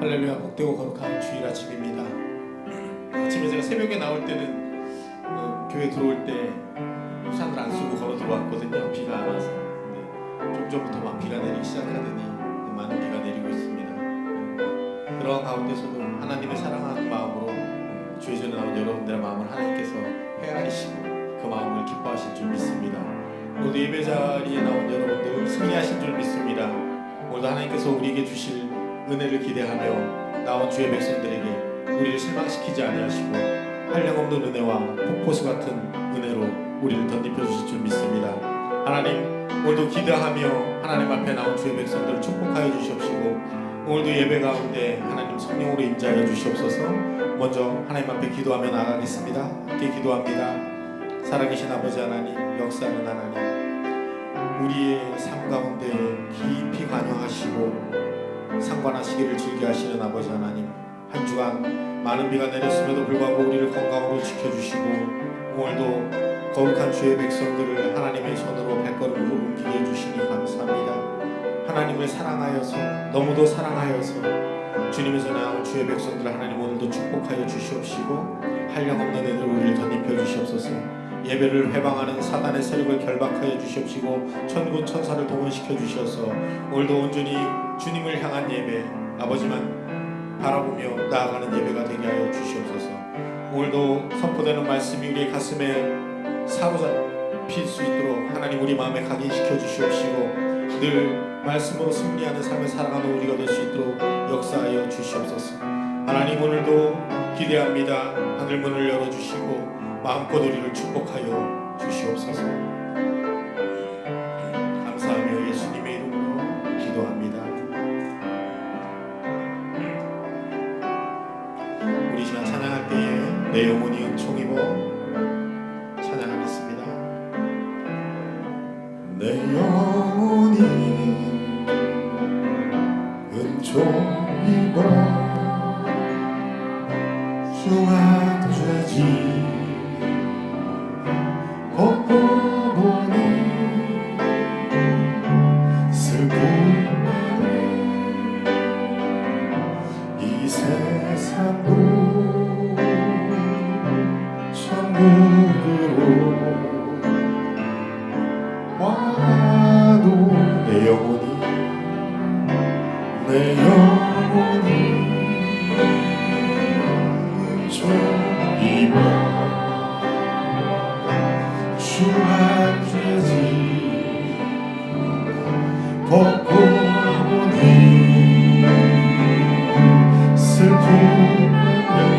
할렐루야. 복되고 거룩한 주일 아침입니다. 아침에 제가 새벽에 나올 때는 교회 들어올 때 우산을 안 쓰고 걸어 들어왔거든요. 비가 안 와서. 근데 좀 전부터 막 비가 내리기 시작하더니 많은 비가 내리고 있습니다. 그러한 가운데서도 하나님의 사랑하는 마음으로 주의 전에 나온 여러분들의 마음을 하나님께서 헤아리시고 그 마음을 기뻐하실 줄 믿습니다. 모두 예배 자리에 나온 여러분들 승리하신 줄 믿습니다. 오늘도 하나님께서 우리에게 주실 은혜를 기대하며 나온 주의 백성들에게 우리를 실망시키지 아니하시고 한량없는 은혜와 폭포수 같은 은혜로 우리를 덧입혀 주실 줄 믿습니다. 하나님, 오늘도 기대하며 하나님 앞에 나온 주의 백성들을 축복하여 주시옵시고 오늘도 예배 가운데 하나님 성령으로 임재하여 주시옵소서. 먼저 하나님 앞에 기도하며 나가겠습니다. 함께 기도합니다. 살아계신 아버지 하나님, 역사하는 하나님, 우리의 삶 가운데 깊이 관여하시고 상관하시기를 즐겨하시는 아버지 하나님, 한 주간 많은 비가 내렸음에도 불구하고 우리를 건강으로 지켜주시고 오늘도 거룩한 주의 백성들을 하나님의 손으로 발걸음으로 옮기게 해주시니 감사합니다. 하나님을 사랑하여서, 너무도 사랑하여서 주님의 전에 나온 주의 백성들을 하나님 오늘도 축복하여 주시옵시고 한량없는 은혜로 우리를 덧입혀 주시옵소서. 예배를 회방하는 사단의 세력을 결박하여 주시옵시고 천군 천사를 동원시켜 주셔서 오늘도 온전히 주님을 향한 예배, 아버지만 바라보며 나아가는 예배가 되게 하여 주시옵소서. 오늘도 선포되는 말씀이 우리의 가슴에 사로잡힐 수 있도록 하나님 우리 마음에 각인시켜 주시옵시고 늘 말씀으로 승리하는 삶을 살아가는 우리가 될 수 있도록 역사하여 주시옵소서. 하나님, 오늘도 기대합니다. 하늘문을 열어주시고 마음껏 우리를 축복하여 주시옵소서. 감사하며 예수님의 이름으로 기도합니다. 우리 시간 찬양할 때에 내 영혼이 은총 입어 찬양하겠습니다. 내 영혼이 은총 입어 중한 죄지 벗고보니 슬픔만에 이 세상도 천국으로 와도 내 영혼이 은총 입어 주한 죄지 벗고 보니 슬픔만에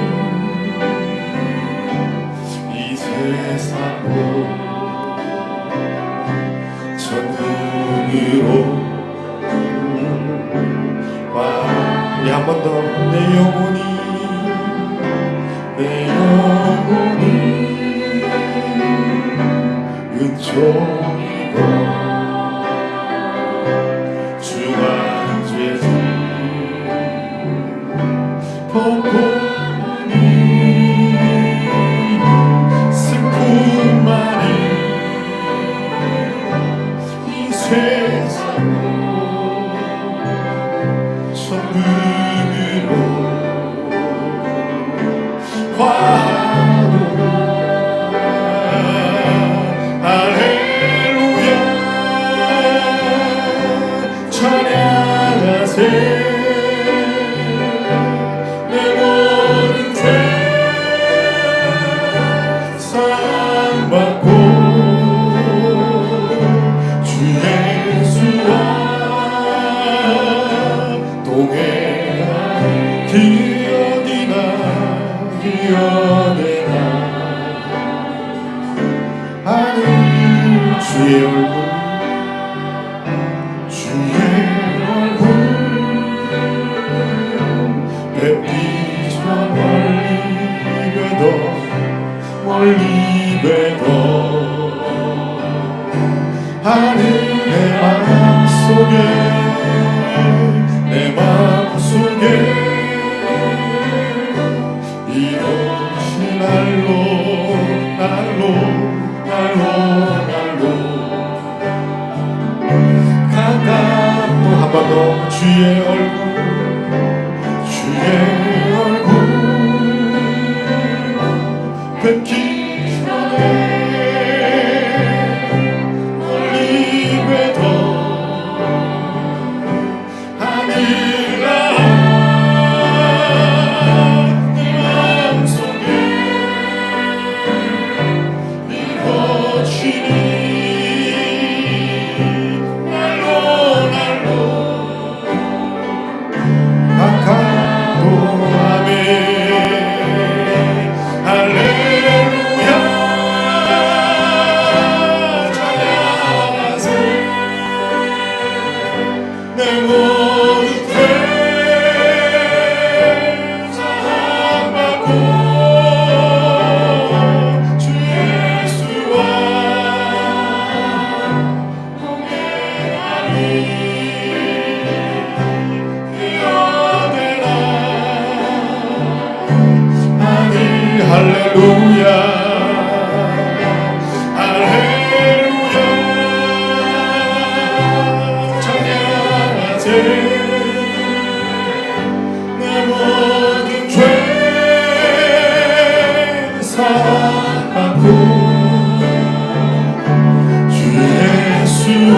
이 세상도 천국으로 와. 우리 한 번 더. 내 영혼이 은총이고 중한 죄지 벗고 보니 슬픔만에 이 세상도 천국으로 와도 할렐루야 찬양하세. 내 모든 죄 사랑받고 주 예수와 동행하리. 기어되나 하늘 주의 얼굴 뵙기저 멀리 뵈도 하늘의 내 마음속에 이것이 날로 가까운 한 번 더 주의 얼굴 얼굴 뵙기 전에 멀리 뵈던 하늘나라 내 마음속에 이루어지니 날로 아까도 아멘 할렐루야 찬양하세 내 모든 죄 사함받고 주 예수와 동행하리 할렐루야 할렐루야 찬양하세 내 모든 죄 사함받고 주 예수와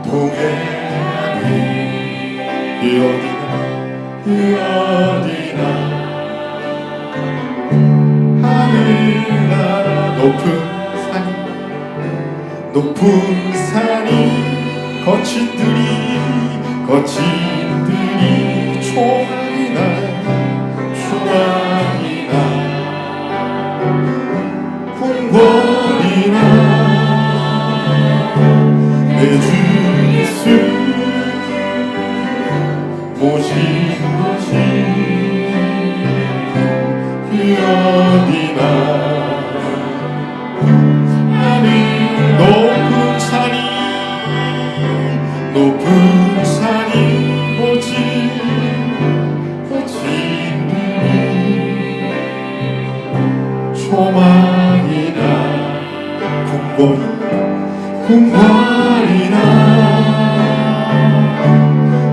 동행하리 이 어디나 하늘나라 높은 산이 거친들이 초막이나 궁궐이나 내 주 예수 모신 곳이 어디나 하늘 높은 산이 거친들이 초막이나 궁궐이나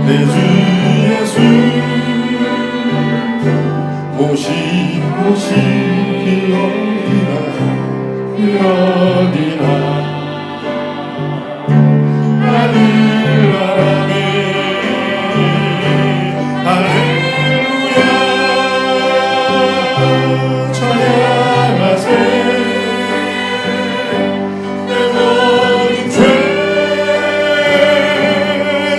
내 주 예수 모신 곳이 어디나 하늘나라에 할렐루야 찬양하세 내 모든 죄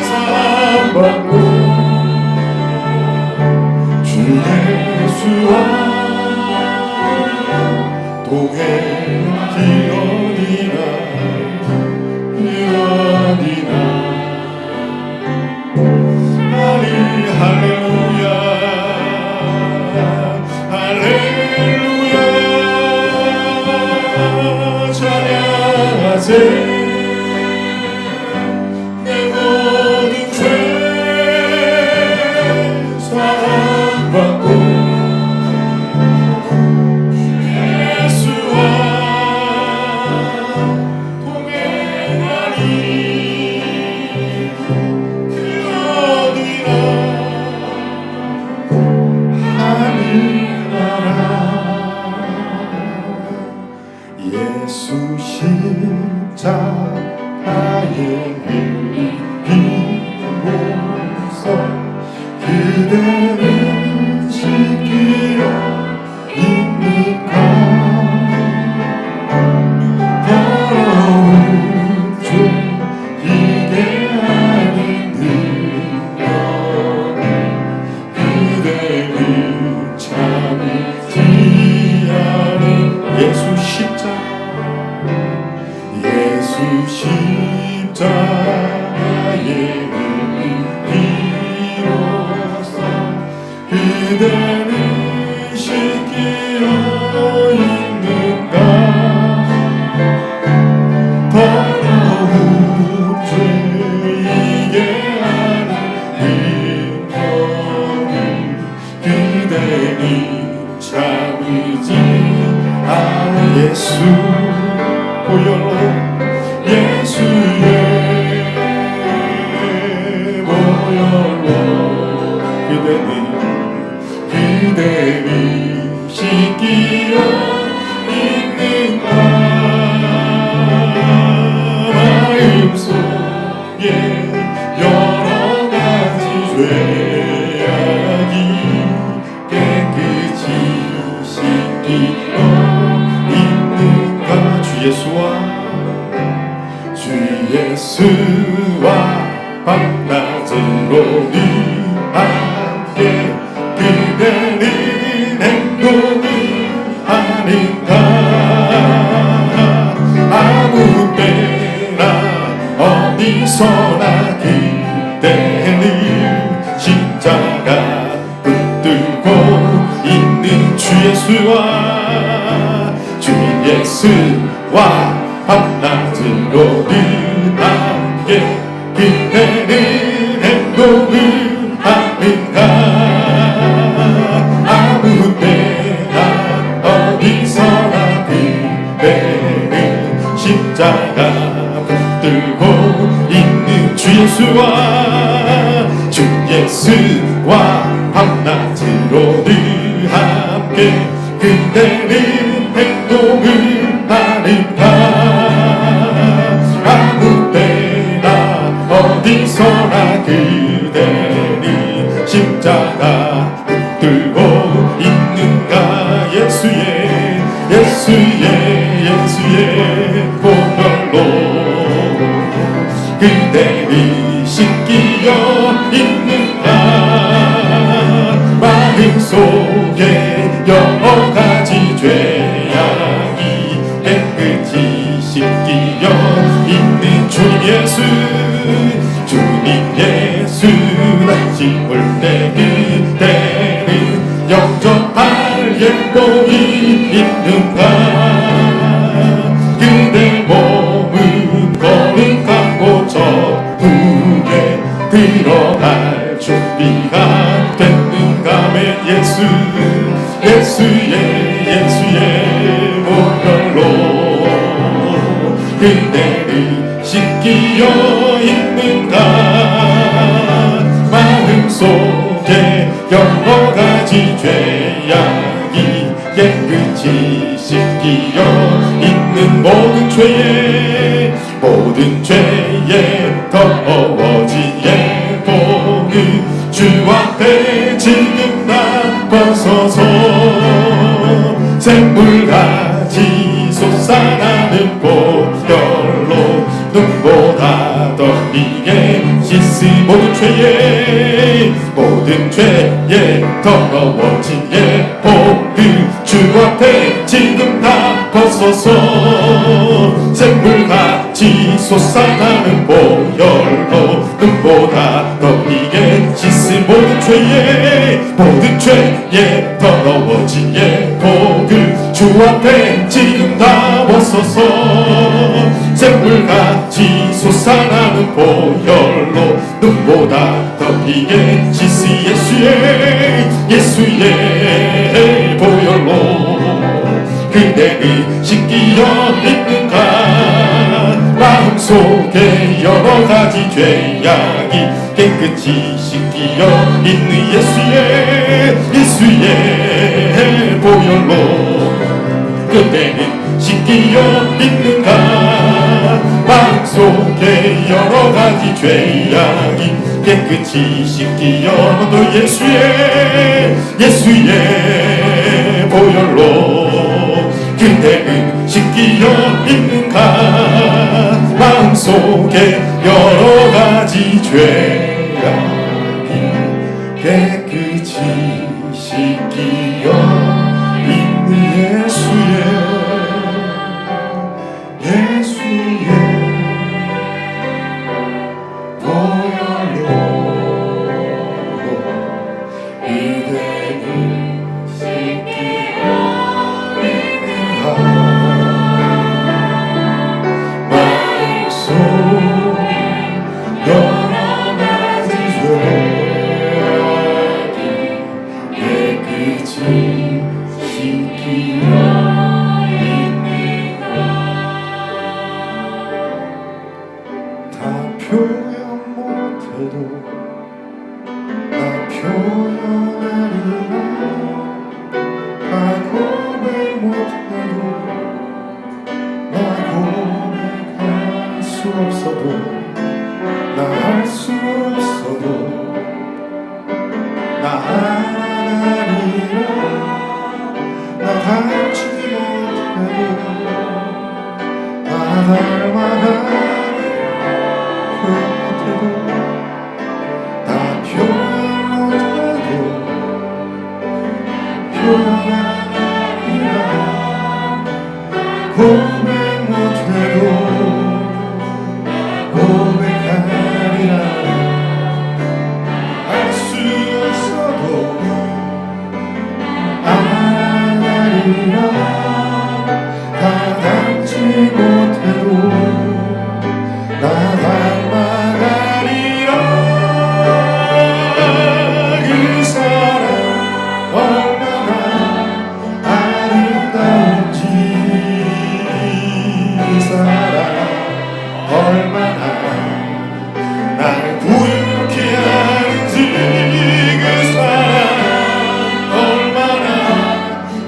사함받고 주 예수와 동행하기 어디나 할렐루야 할렐루야 찬양하세 내 모든 죄 되는 그대를 씻기어 있는가 마음속에 여러 가지 죄악이 깨끗이 씻기어 있는가 주 예수와 밤낮으로 늘 함께 그대는 행동을 하는가 아무 때나 어디서나 그대는 십자가 붙들고 있는 주 예수와 밤낮으로 늘 함께 그대는 행동을 하는가 아무 때나 어디서나 그대는 십자가 붙들고 있는 주 예수와 밤낮으로 늘 함께 그대는 행동을 하는가 아무 때나 어디서나 그대는 십자가 붙들고 있는가 예수의 보혈로 그대를 씻기어 있는가 마음속에 여러 가지 죄악이 깨끗이 씻기어 있는 주님 예수 다시 올 때 그대는 영접할 예복이 있는가 그대 몸은 거룩하고 저 후에 들어갈 준비가 됐는가 예수의 보혈로 그대를 씻기어 있는가 마음속에 여러 가지 죄악이 깨끗이 씻기어 있는 모든 죄에 더워진 예복을 주 앞에 지금 나 벗어서 샘물같이 솟아나는 보혈로 눈보다 더 희게 씻은 모든 죄에 더러워진 예복을 주 앞에 지금 다 벗어서 샘물같이 솟아나는 보혈로 눈보다 더 희게 씻은 모든 죄에 더러워진 예복을 주 앞에 지금 다 벗어서 샘물같이 솟아나는 보혈로 눈보다 더 희게 씻은 예수의 보혈로 그대를 씻기어 있는가 마음속에 여러 가지 죄악이 깨끗이 씻기어 있는 예수의 보혈로 그대는 씻기어 있는가 마음속에 여러 가지 죄악이 깨끗이 씻기어 또 예수의 보혈로 그대는 씻기어 있는가 마음속에 여러 가지 죄악이 깨끗이 씻기어 있는 예수의 보혈로 그대는 씻기어 있는가 마음속에 여러 가지 죄악이 깨끗이 씻기어 있는가 다 표현 못해도 나 표현 닮아가려 못해도 다 표현하리라 고백 못해도 고백하리라 알 수 없어도 알아가리라 다 닮지 못해도 나 닮아가리라 그 사람 얼마나 아름다운지 그 사람 얼마나 날 부유케 하는지 그 사람 얼마나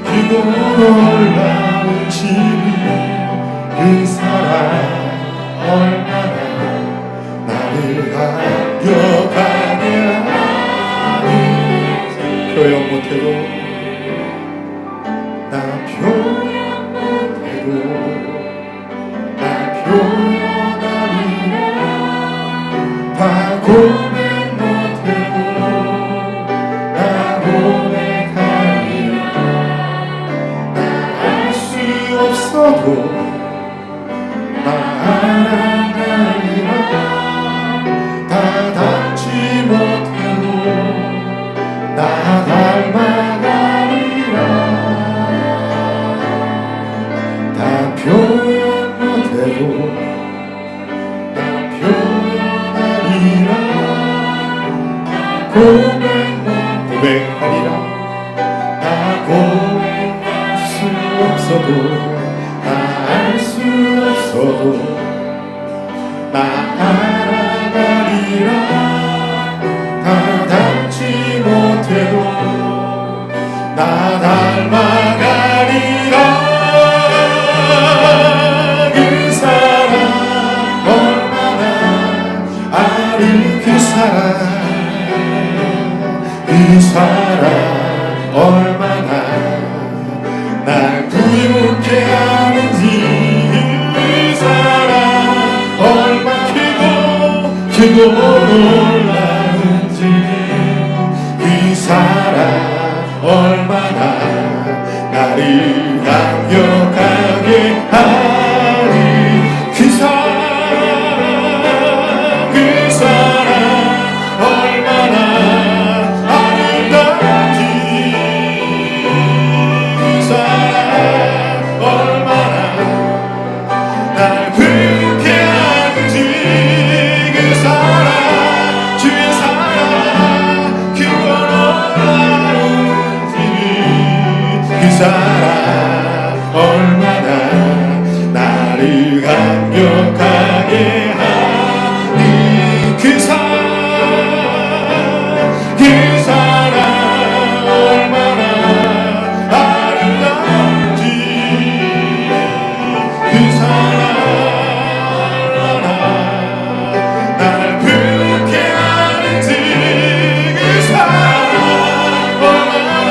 크고 놀라운지 그 사람 얼마나 나를 감격하게 하는지 표현 못해도 나 표현 못해도 나 표현하리라 다 고백 못해도 나 고백하리라 나 알 수 없어도 나 알아가리라 다 닮지 못해도 나 닮아가리라 다 표현 못해도 나 표현하리라 고백하리라 나 고백할 수 없어도 나 알 수 없어도 나 알아가리라 다 닮지 못해도 나 닮아가리라 그 사람 얼마나 아린 그 사람 얼마나 날 부유케 하는지 그 사람 얼마나 크고 놀라운지 그 사람 얼마나 나를 감격하게 하니 그 사람 얼마나 아름다운지 그 사람 얼마나 날 부유케 하는지 그 사람 주의 사랑 그거 놀라운지 그 사람 얼마나 나를 감격하게 하니 그 사람 얼마나 아름다운지 그 사람 얼마나 날 부유케 하는지 그 사람 얼마나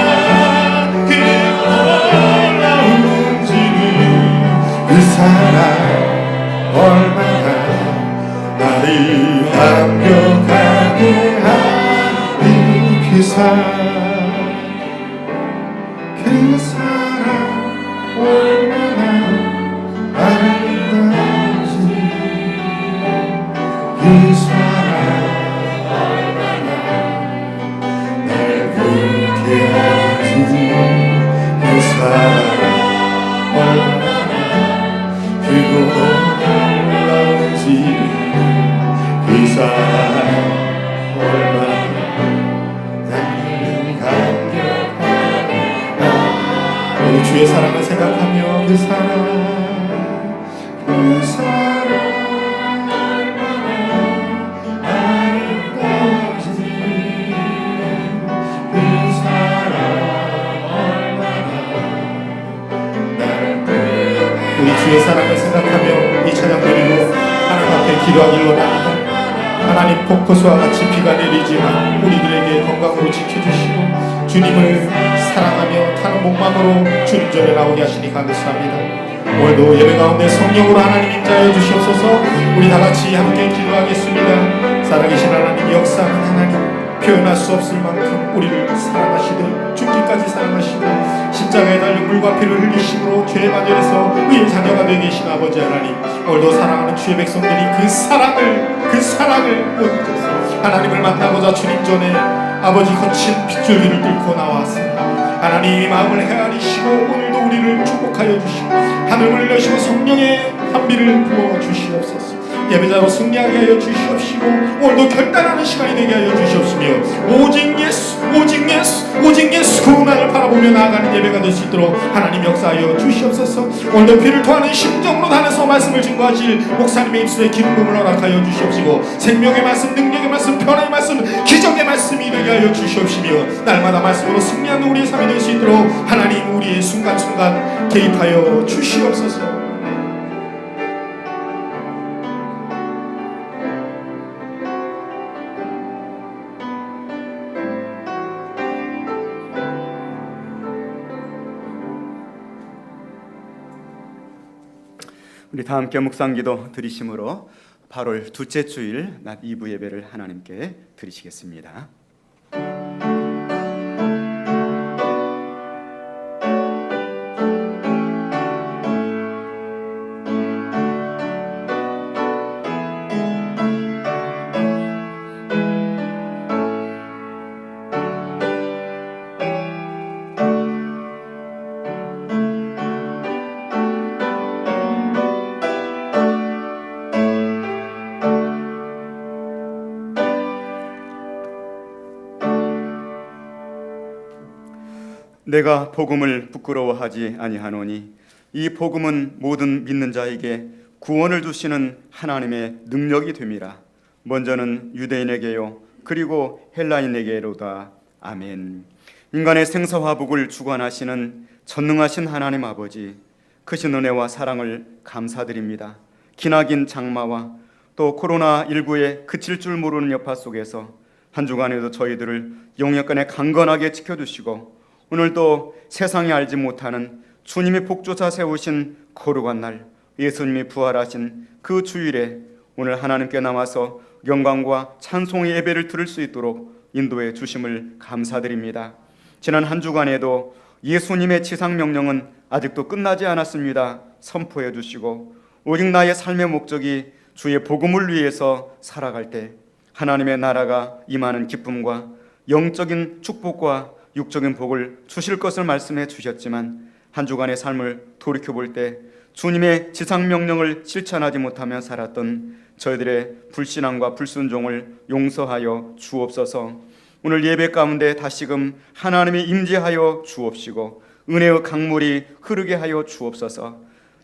놀라운지 그 사람 얼마나 나를 감격하게 하니 그 사람 얼마나 아름다운지 그 사람 얼마나 날 부유케 하는지 그 사람 얼마나 크고 놀라운지 그 사람 얼마나 나를 감격하게 우리 주의 사랑을 생각하며 그 사람 얼마나 아름다운지 그 사람 얼마나 날 우리 주의 사랑을 생각하며 이 찬양 드리고 하나님 앞에 기도하길 원합니다. 하나님 폭포수와 같이 비가 내리지만 우리들에게 건강으로 지켜주시고 주님을 사랑하며 타는 목마음으로 주님 전에 나오게 하시니 감사합니다. 오늘도 예배 가운데 성령으로 하나님 임자여 주시옵소서. 우리 다 같이 함께 기도하겠습니다. 살아계신 하나님, 역사하는 하나님, 표현할 수 없을 만큼 우리를 사랑하시듯 죽기까지 사랑하시고 십자가에 달려 물과 피를 흘리심으로 죄의 반열에서 의의 자녀가 되게 계신 아버지 하나님, 오늘도 사랑하는 주의 백성들이 그 사랑을 못 잊어서 하나님을 만나고자 주님 전에 아버지 거친 핏줄기를 뚫고 나왔습니다. 하나님 마음을 헤아리시고 오늘도 우리를 축복하여 주시고 하늘을 여시고 성령의 한비를 부어 주시옵소서. 예배자로 승리하게 하여 주시옵시고 오늘도 결단하는 시간이 되게 하여 주시옵시며 오직 예수 오직 예수 그분만을 바라보며 나아가는 예배가 될 수 있도록 하나님 역사하여 주시옵소서. 오늘도 귀를 토하는 심정으로 단에서 말씀을 증거하실 목사님의 입술에 기름 부음을 허락하여 주시옵시고 생명의 말씀, 능력의 말씀, 변화의 말씀, 기적의 말씀이 되게 하여 주시옵시며 날마다 말씀으로 승리하는 우리의 삶이 될 수 있도록 하나님 우리의 순간순간 개입하여 주시옵소서. 우리 다 함께 묵상기도 드리심으로 8월 둘째 주일 낮 2부 예배를 하나님께 드리시겠습니다. 내가 복음을 부끄러워하지 아니하노니 이 복음은 모든 믿는 자에게 구원을 주시는 하나님의 능력이 됨이라. 먼저는 유대인에게요 그리고 헬라인에게로다. 아멘. 인간의 생사화복을 주관하시는 전능하신 하나님 아버지, 크신 은혜와 사랑을 감사드립니다. 기나긴 장마와 또 코로나19에 그칠 줄 모르는 여파 속에서 한 주간에도 저희들을 영역간에 강건하게 지켜주시고 오늘도 세상이 알지 못하는 주님이 복조차 세우신 거룩한 날, 예수님이 부활하신 그 주일에 오늘 하나님께 남아서 영광과 찬송의 예배를 드릴 수 있도록 인도해 주심을 감사드립니다. 지난 한 주간에도 예수님의 지상 명령은 아직도 끝나지 않았습니다. 선포해 주시고 오직 나의 삶의 목적이 주의 복음을 위해서 살아갈 때 하나님의 나라가 임하는 기쁨과 영적인 축복과 육적인 복을 주실 것을 말씀해 주셨지만 한 주간의 삶을 돌이켜볼 때 주님의 지상명령을 실천하지 못하며 살았던 저희들의 불신앙과 불순종을 용서하여 주옵소서. 오늘 예배 가운데 다시금 하나님이 임재하여 주옵시고 은혜의 강물이 흐르게 하여 주옵소서.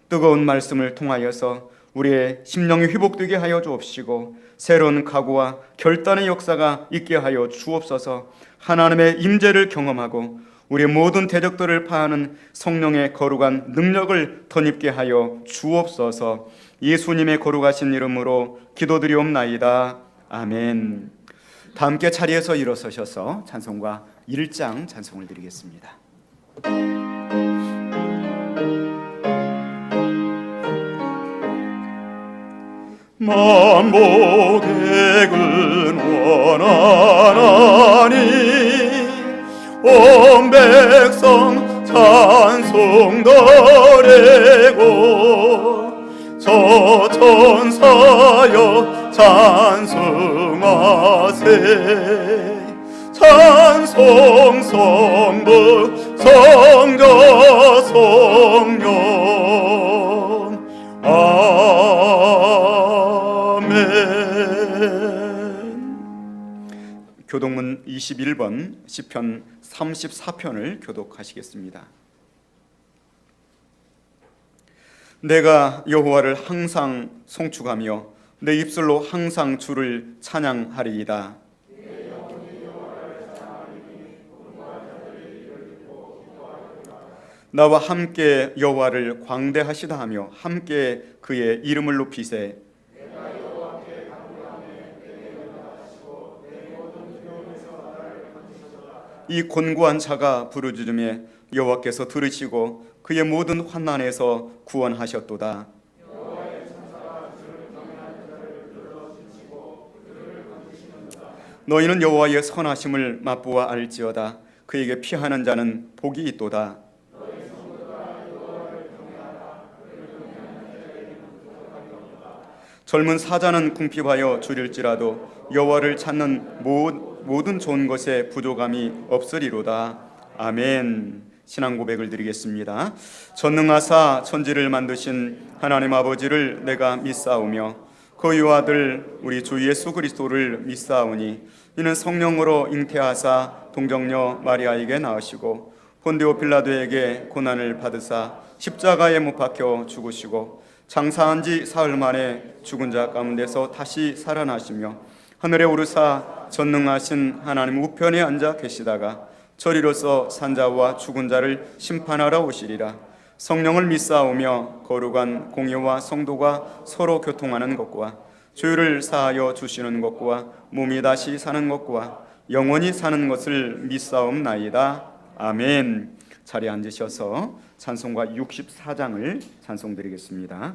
뜨거운 말씀을 통하여서 우리의 심령이 회복되게 하여 주옵시고 새로운 각오와 결단의 역사가 있게 하여 주옵소서. 하나님의 임재를 경험하고 우리의 모든 대적들을 파하는 성령의 거룩한 능력을 덧입게 하여 주옵소서. 예수님의 거룩하신 이름으로 기도드리옵나이다. 아멘. 다 함께 자리에서 일어서셔서 찬송가 1장 찬송을 드리겠습니다. 만복액은 원하나니 온 백성 찬송 드리고 저 천사여 찬송하세. 찬송 성부 성자 성령 아멘. 교독문 21번 시편 34편을 교독하시겠습니다. 내가 여호와를 항상 송축하며 내 입술로 항상 주를 찬양하리이다. 나와 함께 여호와를 광대하시다 하며 함께 그의 이름을 높이세. 이 곤고한 자가 부르짖음에 여호와께서 들으시고 그의 모든 환난에서 구원하셨도다. 너희는 여호와의 선하심을 맛보아 알지어다. 그에게 피하는 자는 복이 있도다. 젊은 사자는 궁핍하여 줄일지라도 여호와를 찾는 모든 좋은 것에 부족함이 없으리로다. 아멘. 신앙 고백을 드리겠습니다. 전능하사 천지를 만드신 하나님 아버지를 내가 믿사오며 그의 아들 우리 주 예수 그리스도를 믿사오니 이는 성령으로 잉태하사 동정녀 마리아에게 낳으시고 본디오 빌라도에게 고난을 받으사 십자가에 못 박혀 죽으시고 장사한 지 사흘 만에 죽은 자 가운데서 다시 살아나시며 하늘에 오르사 전능하신 하나님 우편에 앉아 계시다가 저리로서 산자와 죽은 자를 심판하러 오시리라. 성령을 믿사오며 거룩한 공의와 성도가 서로 교통하는 것과 죄를 사하여 주시는 것과 몸이 다시 사는 것과 영원히 사는 것을 믿사옵나이다. 아멘. 자리에 앉으셔서 찬송가 64장을 찬송드리겠습니다.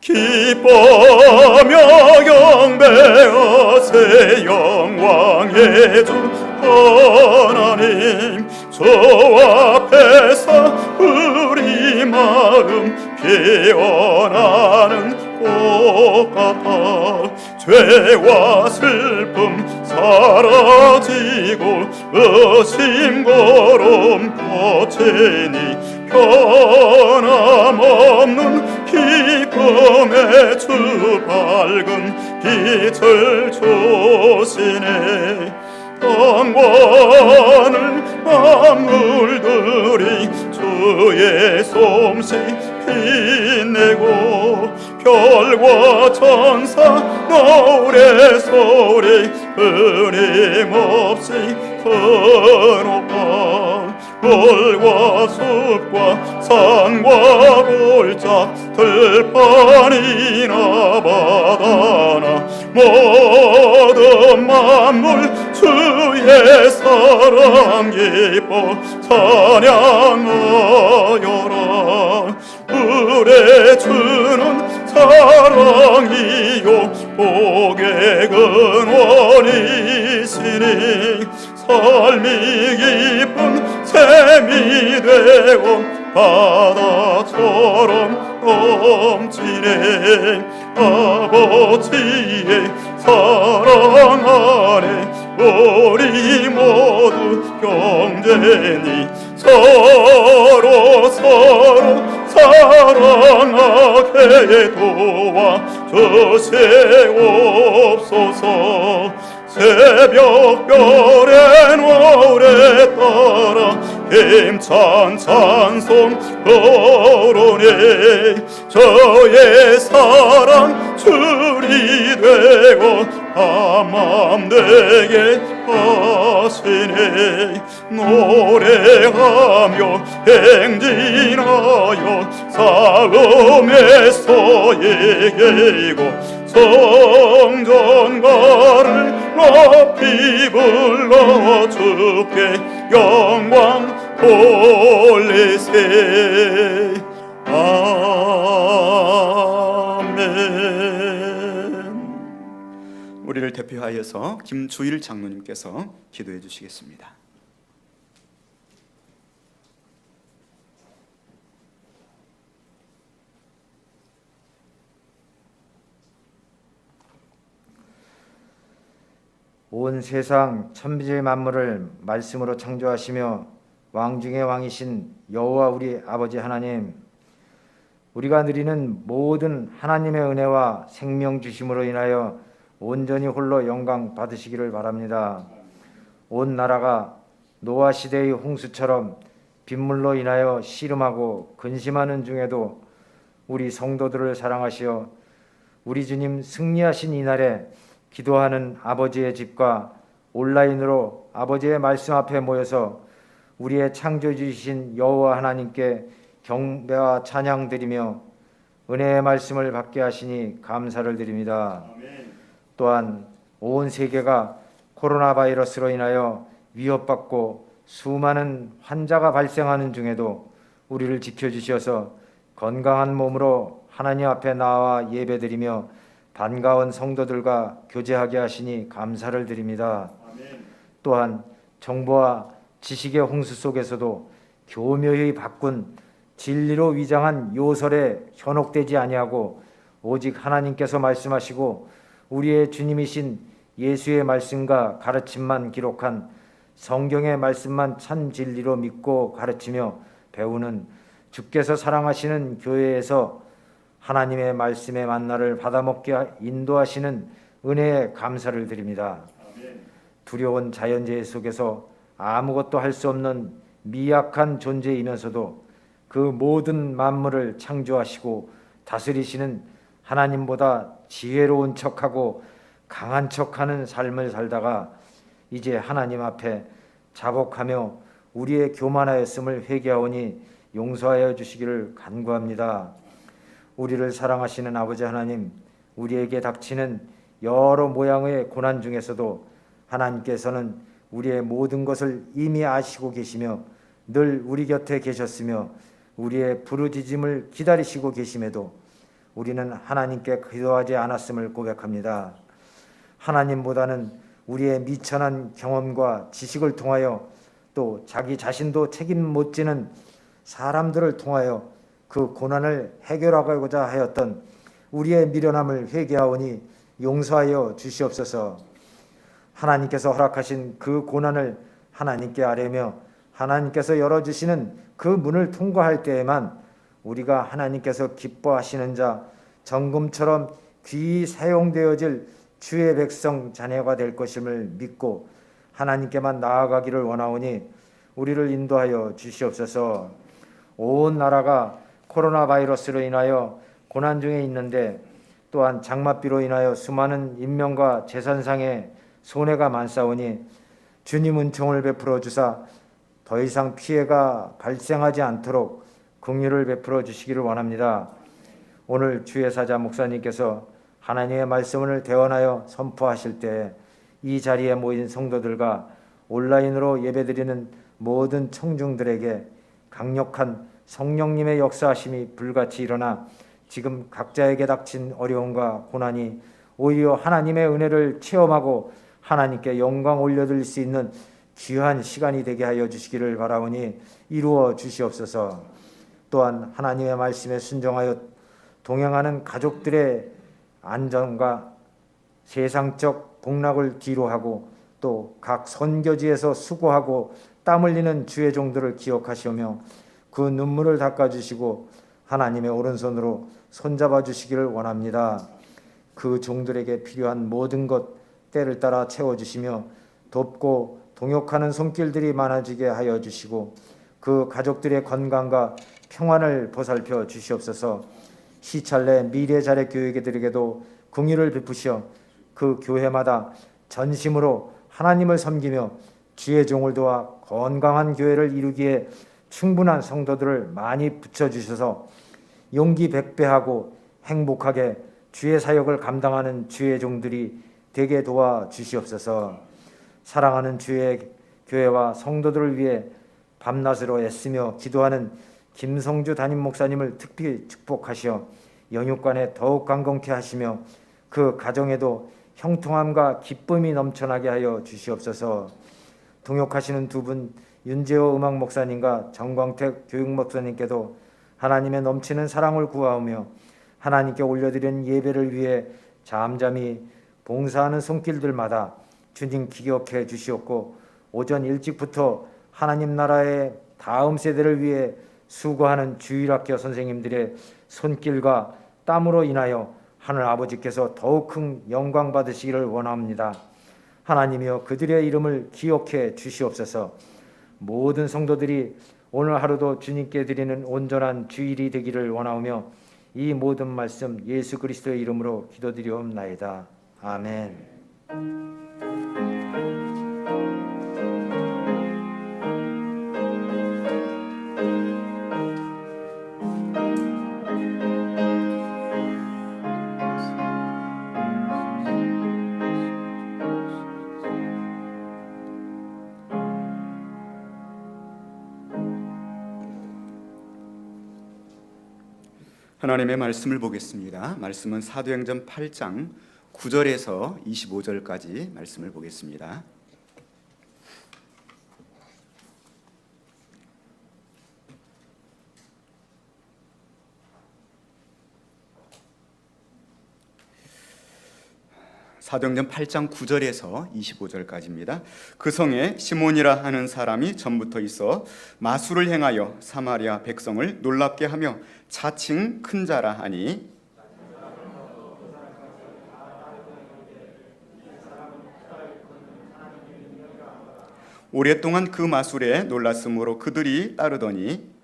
기뻐하며 경배하세 영광의 주 하나님. 저 앞에서 우리 마음 피어나는 꽃 같아 죄와 슬픔 사라지고 의심거름 거치니 변함없는 기쁨의 주 밝은 빛을 주시네. 땅과늘 만물들이 주의 솜씨 빛내고 별과 천사 노래 소리 끊임없이 들어가 물과 숲과 산과 골짜 들판이나 바다나 모든 만물 주의 사랑 기뻐 찬양하여라. 우리 주는 사랑이요 복의 근원이시니 삶이 기쁜 샘이 되고 바다처럼 넘치네. 아버지의 사랑 안에 우리 모두 형제니 서로 사랑하게 도와주시옵소서. 새벽별의 노래 따라 힘찬 찬송 부르네. 저의 사랑 줄이 되고 한맘 되게 하시네. 노래하며 행진하여 싸움에서 이기고 성전가를 높이 불러 주께 영광 돌리세. 아멘. 우리를 대표하여서 김주일 장로님께서 기도해 주시겠습니다. 온 세상 천지 만물을 말씀으로 창조하시며 왕 중의 왕이신 여호와 우리 아버지 하나님, 우리가 누리는 모든 하나님의 은혜와 생명 주심으로 인하여 온전히 홀로 영광 받으시기를 바랍니다. 온 나라가 노아 시대의 홍수처럼 빗물로 인하여 씨름하고 근심하는 중에도 우리 성도들을 사랑하시어 우리 주님 승리하신 이날에 기도하는 아버지의 집과 온라인으로 아버지의 말씀 앞에 모여서 우리의 창조주이신 여호와 하나님께 경배와 찬양 드리며 은혜의 말씀을 받게 하시니 감사를 드립니다. 또한 온 세계가 코로나 바이러스로 인하여 위협받고 수많은 환자가 발생하는 중에도 우리를 지켜주셔서 건강한 몸으로 하나님 앞에 나와 예배드리며 반가운 성도들과 교제하게 하시니 감사를 드립니다. 또한 정보와 지식의 홍수 속에서도 교묘히 바꾼 진리로 위장한 요설에 현혹되지 아니하고 오직 하나님께서 말씀하시고 우리의 주님이신 예수의 말씀과 가르침만 기록한 성경의 말씀만 참 진리로 믿고 가르치며 배우는 주께서 사랑하시는 교회에서 하나님의 말씀의 만나를 받아먹게 인도하시는 은혜에 감사를 드립니다. 두려운 자연재해 속에서 아무것도 할 수 없는 미약한 존재이면서도 그 모든 만물을 창조하시고 다스리시는 하나님보다 지혜로운 척하고 강한 척하는 삶을 살다가 이제 하나님 앞에 자복하며 우리의 교만하였음을 회개하오니 용서하여 주시기를 간구합니다. 우리를 사랑하시는 아버지 하나님, 우리에게 닥치는 여러 모양의 고난 중에서도 하나님께서는 우리의 모든 것을 이미 아시고 계시며 늘 우리 곁에 계셨으며 우리의 부르짖음을 기다리시고 계심에도 우리는 하나님께 기도하지 않았음을 고백합니다. 하나님보다는 우리의 미천한 경험과 지식을 통하여 또 자기 자신도 책임 못 지는 사람들을 통하여 그 고난을 해결하고자 하였던 우리의 미련함을 회개하오니 용서하여 주시옵소서. 하나님께서 허락하신 그 고난을 하나님께 아뢰며 하나님께서 열어주시는 그 문을 통과할 때에만 우리가 하나님께서 기뻐하시는 자 정금처럼 귀히 사용되어질 주의 백성 자녀가 될 것임을 믿고 하나님께만 나아가기를 원하오니 우리를 인도하여 주시옵소서. 온 나라가 코로나 바이러스로 인하여 고난 중에 있는데 또한 장맛비로 인하여 수많은 인명과 재산상의 손해가 많사오니 주님 은총을 베풀어 주사 더 이상 피해가 발생하지 않도록 긍휼을 베풀어 주시기를 원합니다. 오늘 주의 사자 목사님께서 하나님의 말씀을 대언하여 선포하실 때 이 자리에 모인 성도들과 온라인으로 예배드리는 모든 청중들에게 강력한 성령님의 역사하심이 불같이 일어나 지금 각자에게 닥친 어려움과 고난이 오히려 하나님의 은혜를 체험하고 하나님께 영광 올려드릴 수 있는 귀한 시간이 되게 하여 주시기를 바라오니 이루어 주시옵소서. 또한 하나님의 말씀에 순종하여 동행하는 가족들의 안전과 세상적 복락을 뒤로하고 또 각 선교지에서 수고하고 땀 흘리는 주의 종들을 기억하시오며 그 눈물을 닦아주시고 하나님의 오른손으로 손잡아 주시기를 원합니다. 그 종들에게 필요한 모든 것 때를 따라 채워주시며 돕고 동역하는 손길들이 많아지게 하여 주시고 그 가족들의 건강과 평안을 보살펴 주시옵소서. 시찰내 미래자례 교회들에게도 긍휼을 베푸시어 그 교회마다 전심으로 하나님을 섬기며 주의 종을 도와 건강한 교회를 이루기에 충분한 성도들을 많이 붙여주셔서 용기 백배하고 행복하게 주의 사역을 감당하는 주의 종들이 되게 도와주시옵소서. 사랑하는 주의 교회와 성도들을 위해 밤낮으로 애쓰며 기도하는 김성주 담임 목사님을 특별히 축복하시어 영육간에 더욱 강건케 하시며 그 가정에도 형통함과 기쁨이 넘쳐나게 하여 주시옵소서. 동역하시는 두 분 윤재호 음악 목사님과 정광택 교육 목사님께도 하나님의 넘치는 사랑을 구하오며 하나님께 올려드리는 예배를 위해 잠잠히 봉사하는 손길들마다 주님 기억해 주시옵고 오전 일찍부터 하나님 나라의 다음 세대를 위해 수고하는 주일학교 선생님들의 손길과 땀으로 인하여 하늘 아버지께서 더욱 큰 영광 받으시기를 원합니다. 하나님이여 그들의 이름을 기억해 주시옵소서. 모든 성도들이 오늘 하루도 주님께 드리는 온전한 주일이 되기를 원하오며 이 모든 말씀 예수 그리스도의 이름으로 기도드리옵나이다. 아멘. 하나님의 말씀을 보겠습니다. 말씀은 사도행전 8장 9절에서 25절까지 말씀을 보겠습니다. 사도행전 8장 9절에서 25절까지입니다. 그 성에 시몬이라 하는 사람이 전부터 있어 마술을 행하여 사마리아 백성을 놀랍게 하며 자칭 큰 자라 하니 오랫동안 그 마술에 놀랐으므로 그들이 따르더니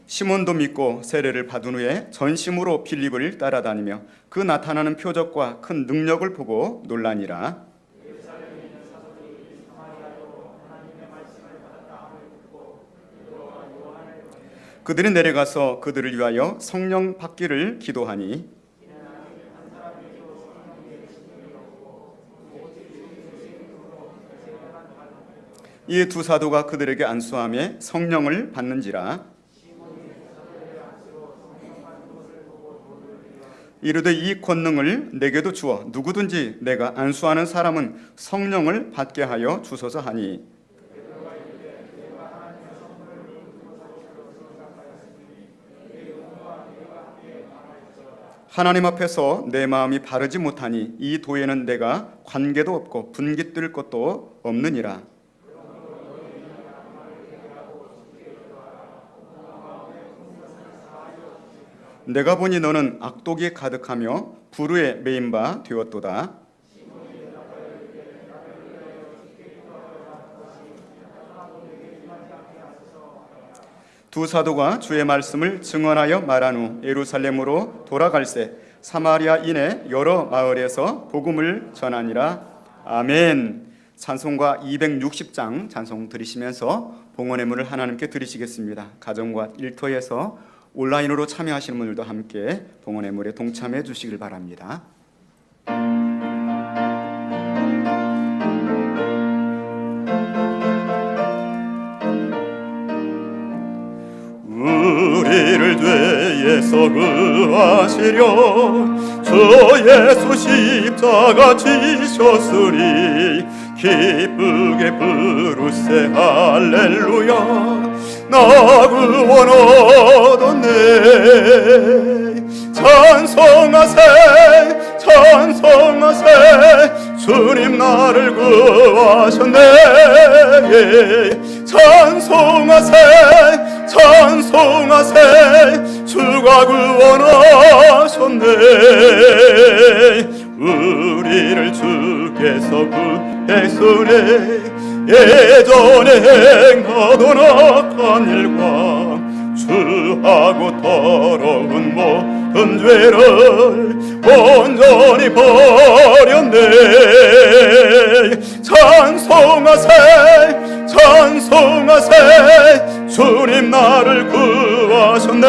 시몬도 믿고 세례를 받은 후에 전심으로 빌립을 따라다니며 그 나타나는 표적과 큰 능력을 보고 놀라니라. 그들이 내려가서 그들을 위하여 성령 받기를 기도하니 이 두 사도가 그들에게 안수하며 성령을 받는지라. 이르되 이 권능을 내게도 주어 누구든지 내가 안수하는 사람은 성령을 받게 하여 주소서 하니 하나님 앞에서 내 마음이 바르지 못하니 이 도에는 내가 관계도 없고 분깃들 것도 없느니라. 내가 보니 너는 악독이 가득하며 불의에 매인 바 되었도다. 두 사도가 주의 말씀을 증언하여 말한 후 예루살렘으로 돌아갈새 사마리아인의 여러 마을에서 복음을 전하니라. 아멘. 찬송가 260장 찬송 드리시면서 봉헌의 문을 하나님께 드리시겠습니다. 가정과 일터에서 온라인으로 참여하시는 분들도 함께 봉헌의 물에 동참해 주시길 바랍니다. 우리를 죄에서 구하시려 주 예수 십자가 지셨으니 기쁘게 부르세 할렐루야. 나 구원 얻었네. 찬송하세 찬송하세 주님 나를 구하셨네. 찬송하세 찬송하세 주가 구원하셨네. 우리를 주께서 구했으니 예전에 행하던 악한 일과 주하고 더러운 모든 죄를 온전히 버렸네. 찬송하세 찬송하세 주님 나를 구하셨네.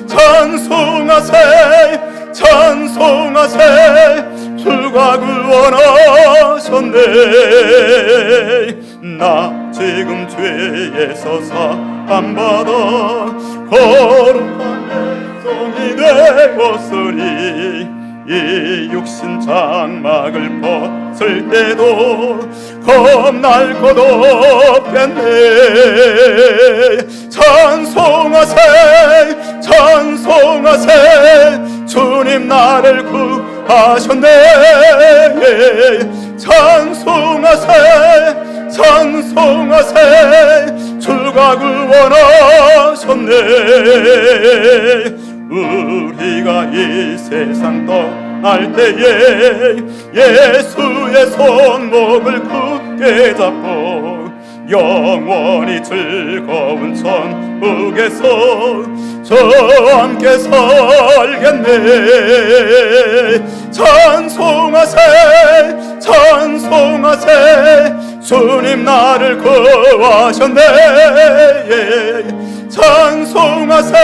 찬송하세 찬송하세 주가 구원하셨네. 나 지금 죄에서 사함받아 거룩한 백성이 되었으니 이 육신 장막을 벗을 때도 겁날 것 없겠네. 찬송하세 찬송하세 주님 나를 구하셨네. 찬송하세 찬송하세 주가 구원하셨네. 우리가 이 세상 떠날 때에 예수의 손목을 굳게 잡고 영원히 즐거운 천국에서 저와 함께 살겠네. 찬송하세 찬송하세 주님 나를 구하셨네. 찬송하세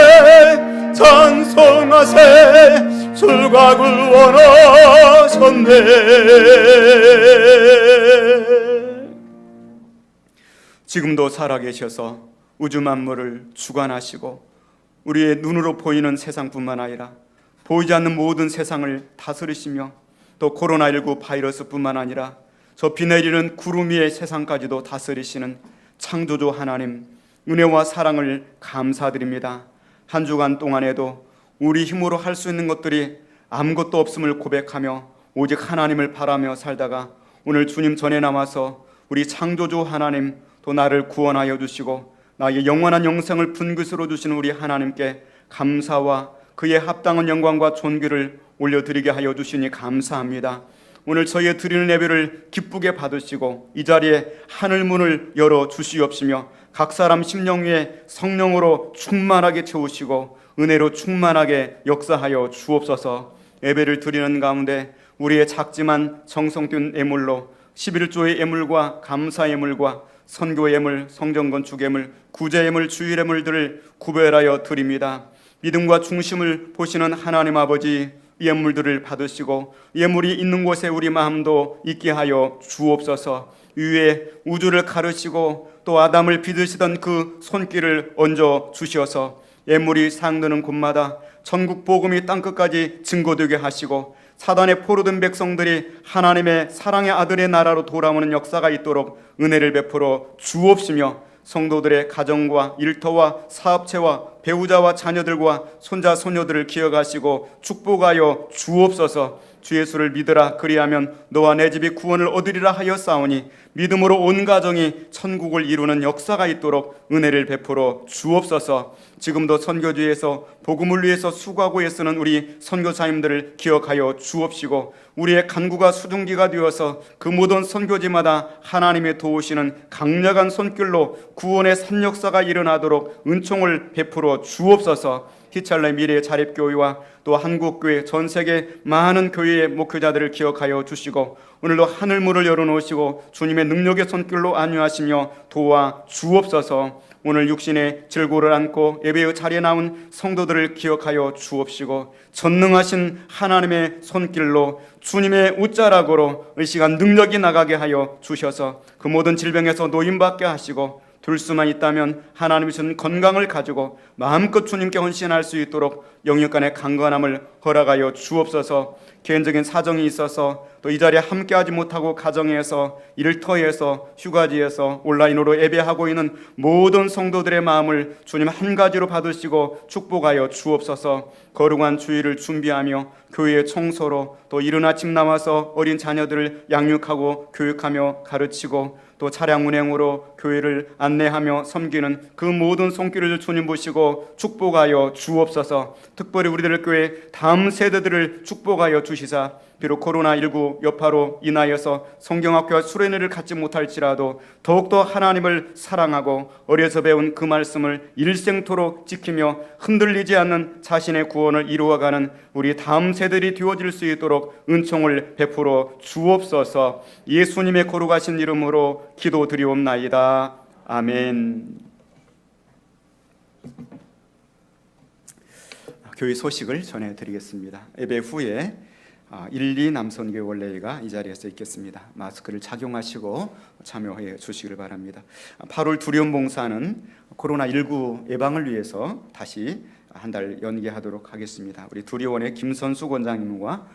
찬송하세 주가 구원하셨네. 지금도 살아계셔서 우주 만물을 주관하시고 우리의 눈으로 보이는 세상뿐만 아니라 보이지 않는 모든 세상을 다스리시며 또 코로나19 바이러스뿐만 아니라 저 비 내리는 구름 위의 세상까지도 다스리시는 창조주 하나님, 은혜와 사랑을 감사드립니다. 한 주간 동안에도 우리 힘으로 할 수 있는 것들이 아무것도 없음을 고백하며 오직 하나님을 바라며 살다가 오늘 주님 전에 나와서 우리 창조주 하나님, 또 나를 구원하여 주시고 나의 영원한 영생을 분깃으로 주시는 우리 하나님께 감사와 그의 합당한 영광과 존귀를 올려드리게 하여 주시니 감사합니다. 오늘 저희의 드리는 예배를 기쁘게 받으시고 이 자리에 하늘 문을 열어 주시옵시며 각 사람 심령 위에 성령으로 충만하게 채우시고 은혜로 충만하게 역사하여 주옵소서. 예배를 드리는 가운데 우리의 작지만 정성된 예물로 11조의 예물과 감사 예물과 선교 예물, 성전 건축 예물, 구제 예물, 주일 예물들을 구별하여 드립니다. 믿음과 중심을 보시는 하나님 아버지, 예물들을 받으시고 예물이 있는 곳에 우리 마음도 있게 하여 주옵소서. 위에 우주를 가르시고 또 아담을 빚으시던 그 손길을 얹어 주셔서 예물이 상드는 곳마다 전국 복음이 땅끝까지 증거되게 하시고 사단에 포로된 백성들이 하나님의 사랑의 아들의 나라로 돌아오는 역사가 있도록 은혜를 베풀어 주옵시며 성도들의 가정과 일터와 사업체와 배우자와 자녀들과 손자 손녀들을 기억하시고 축복하여 주옵소서. 주 예수를 믿으라 그리하면 너와 내 집이 구원을 얻으리라 하였사오니 믿음으로 온 가정이 천국을 이루는 역사가 있도록 은혜를 베풀어 주옵소서. 지금도 선교지에서 복음을 위해서 수고하고 애쓰는 우리 선교사님들을 기억하여 주옵시고 우리의 간구가 수증기가 되어서 그 모든 선교지마다 하나님의 도우시는 강력한 손길로 구원의 산 역사가 일어나도록 은총을 베풀어 주옵소서. 희찰레 미래 자립교회와 또 한국교회 전 세계 많은 교회의 목회자들을 기억하여 주시고 오늘도 하늘문을 열어놓으시고 주님의 능력의 손길로 안위하시며 도와 주옵소서. 오늘 육신의 질고를 안고 예배의 자리에 나온 성도들을 기억하여 주옵시고 전능하신 하나님의 손길로 주님의 웃자락으로 이 시간 능력이 나가게 하여 주셔서 그 모든 질병에서 노임받게 하시고 될 수만 있다면 하나님이 주신 건강을 가지고 마음껏 주님께 헌신할 수 있도록 영육간의 강건함을 허락하여 주옵소서. 개인적인 사정이 있어서 또 이 자리에 함께하지 못하고 가정에서 일터에서 휴가지에서 온라인으로 예배하고 있는 모든 성도들의 마음을 주님 한 가지로 받으시고 축복하여 주옵소서. 거룩한 주일을 준비하며 교회의 청소로 또 이른 아침 나와서 어린 자녀들을 양육하고 교육하며 가르치고 또 차량 운행으로 교회를 안내하며 섬기는 그 모든 손길을 주님 보시고 축복하여 주옵소서. 특별히 우리들 교회 다음 세대들을 축복하여 주시사 비록 코로나19 여파로 인하여서 성경학교와 수련회를 갖지 못할지라도 더욱더 하나님을 사랑하고 어려서 배운 그 말씀을 일생토록 지키며 흔들리지 않는 자신의 구원을 이루어가는 우리 다음 세대들이 되어질 수 있도록 은총을 베풀어 주옵소서. 예수님의 거룩하신 이름으로 기도드리옵나이다. 아멘. 교회 소식을 전해드리겠습니다. 예배 후에 1, 2 남선교회 원래가 이 자리에서 있겠습니다. 마스크를 착용하시고 참여해 주시길 바랍니다. 8월 두려움 봉사는 코로나19 예방을 위해서 다시 한 달 연기하도록 하겠습니다. 우리 두리원의 김선수 권장님과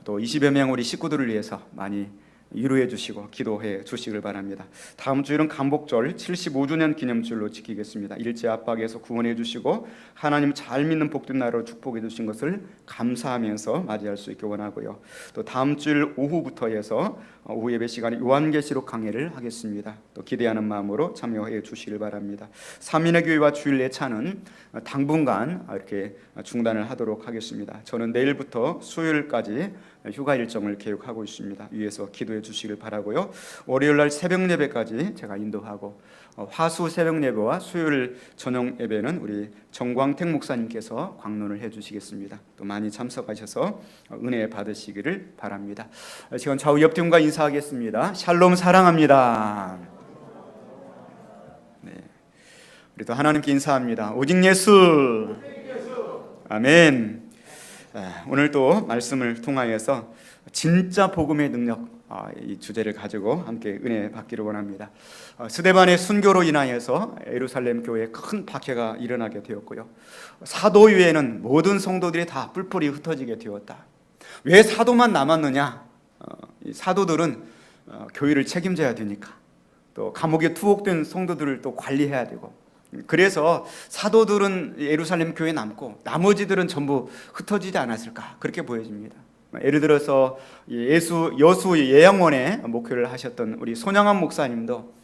또 20여 명 우리 식구들을 위해서 많이 위로해 주시고 기도해 주시길 바랍니다. 다음 주일은 간복절 75주년 기념주일로 지키겠습니다. 일제 압박에서 구원해 주시고 하나님 잘 믿는 복된 나라로 축복해 주신 것을 감사하면서 맞이할 수 있게 원하고요. 또 다음 주일 오후부터 해서 오후 예배 시간에 요한계시록 강해를 하겠습니다. 또 기대하는 마음으로 참여해 주시길 바랍니다. 삼인의 교회와 주일 예찬은 당분간 이렇게 중단을 하도록 하겠습니다. 저는 내일부터 수요일까지 휴가 일정을 계획하고 있습니다. 위에서 기도해 주시길 바라고요. 월요일날 새벽 예배까지 제가 인도하고 화수 새벽 예배와 수요일 저녁 예배는 우리 정광택 목사님께서 광론을 해주시겠습니다. 또 많이 참석하셔서 은혜 받으시기를 바랍니다. 지금 좌우 옆팀과 인사하겠습니다. 샬롬 사랑합니다. 네, 우리 또 하나님께 인사합니다. 오직 예수. 아멘. 오늘 또 말씀을 통하여서 진짜 복음의 능력, 이 주제를 가지고 함께 은혜 받기를 원합니다. 스데반의 순교로 인하여서 예루살렘 교회에 큰 박해가 일어나게 되었고요. 사도위에는 모든 성도들이 다 뿔뿔이 흩어지게 되었다. 왜 사도만 남았느냐? 이 사도들은 교회를 책임져야 되니까, 또 감옥에 투옥된 성도들을 또 관리해야 되고, 그래서 사도들은 예루살렘 교회에 남고 나머지들은 전부 흩어지지 않았을까, 그렇게 보여집니다. 예를 들어서 여수 예양원에 목회를 하셨던 우리 손양한 목사님도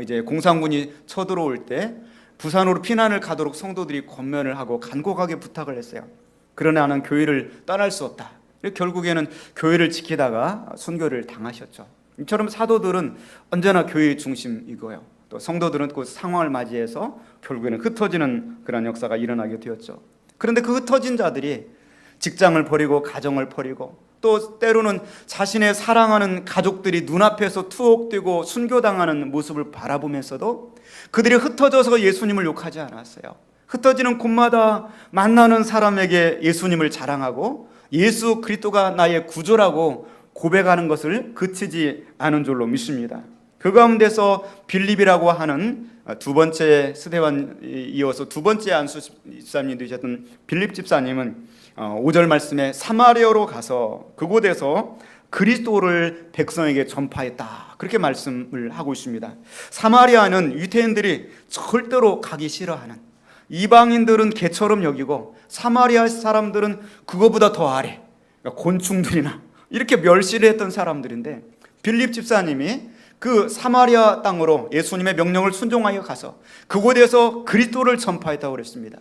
이제 공산군이 쳐들어올 때 부산으로 피난을 가도록 성도들이 권면을 하고 간곡하게 부탁을 했어요. 그러나 나는 교회를 떠날 수 없다. 결국에는 교회를 지키다가 순교를 당하셨죠. 이처럼 사도들은 언제나 교회의 중심이고요. 또 성도들은 그 상황을 맞이해서 결국에는 흩어지는 그런 역사가 일어나게 되었죠. 그런데 그 흩어진 자들이 직장을 버리고 가정을 버리고 또 때로는 자신의 사랑하는 가족들이 눈앞에서 투옥되고 순교당하는 모습을 바라보면서도 그들이 흩어져서 예수님을 욕하지 않았어요. 흩어지는 곳마다 만나는 사람에게 예수님을 자랑하고 예수 그리스도가 나의 구조라고 고백하는 것을 그치지 않은 줄로 믿습니다. 그 가운데서 빌립이라고 하는 두 번째 스데반 이어서 두 번째 안수 집사님 되셨던 빌립 집사님은 5절 말씀에 사마리아로 가서 그곳에서 그리스도를 백성에게 전파했다, 그렇게 말씀을 하고 있습니다. 사마리아는 유대인들이 절대로 가기 싫어하는, 이방인들은 개처럼 여기고 사마리아 사람들은 그거보다 더 아래, 그러니까 곤충들이나 이렇게 멸시를 했던 사람들인데, 빌립 집사님이 그 사마리아 땅으로 예수님의 명령을 순종하여 가서 그곳에서 그리스도를 전파했다고 그랬습니다.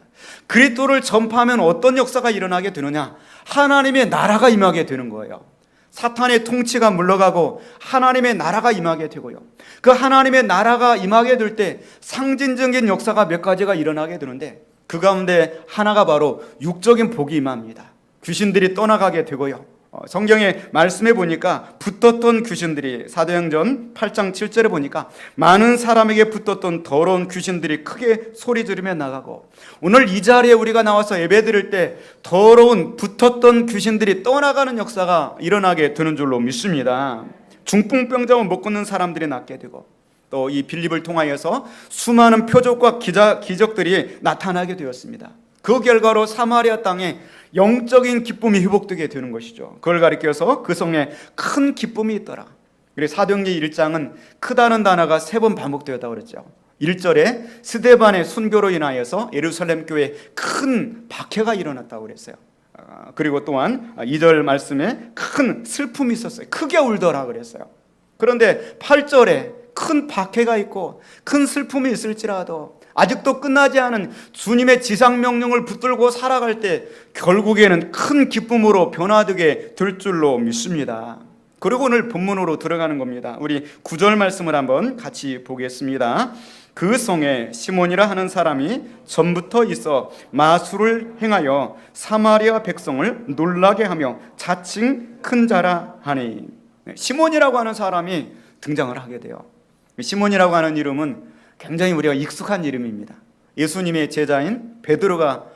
그리스도를 전파하면 어떤 역사가 일어나게 되느냐? 하나님의 나라가 임하게 되는 거예요. 사탄의 통치가 물러가고 하나님의 나라가 임하게 되고요. 그 하나님의 나라가 임하게 될 때 상징적인 역사가 몇 가지가 일어나게 되는데, 그 가운데 하나가 바로 육적인 복이 임합니다. 귀신들이 떠나가게 되고요. 성경의 말씀에 보니까 붙었던 귀신들이, 사도행전 8장 7절에 보니까 많은 사람에게 붙었던 더러운 귀신들이 크게 소리 지르며 나가고, 오늘 이 자리에 우리가 나와서 예배 드릴 때 더러운 붙었던 귀신들이 떠나가는 역사가 일어나게 되는 줄로 믿습니다. 중풍병자와 못 걷는 사람들이 낫게 되고, 또 이 빌립을 통하여서 수많은 표적과 기적들이 나타나게 되었습니다. 그 결과로 사마리아 땅에 영적인 기쁨이 회복되게 되는 것이죠. 그걸 가리켜서 그 성에 큰 기쁨이 있더라. 그래서 사도행전 1장은 크다는 단어가 3번 반복되었다고 그랬죠. 1절에 스데반의 순교로 인하여서 예루살렘 교회에 큰 박해가 일어났다고 그랬어요. 그리고 또한 2절 말씀에 큰 슬픔이 있었어요. 크게 울더라 그랬어요. 그런데 8절에 큰 박해가 있고 큰 슬픔이 있을지라도 아직도 끝나지 않은 주님의 지상명령을 붙들고 살아갈 때 결국에는 큰 기쁨으로 변화되게 될 줄로 믿습니다. 그리고 오늘 본문으로 들어가는 겁니다. 우리 9절 말씀을 한번 같이 보겠습니다. 그 성에 시몬이라 하는 사람이 전부터 있어 마술을 행하여 사마리아 백성을 놀라게 하며 자칭 큰 자라 하니, 시몬이라고 하는 사람이 등장을 하게 돼요. 시몬이라고 하는 이름은 굉장히 우리가 익숙한 이름입니다. 예수님의 제자인 베드로가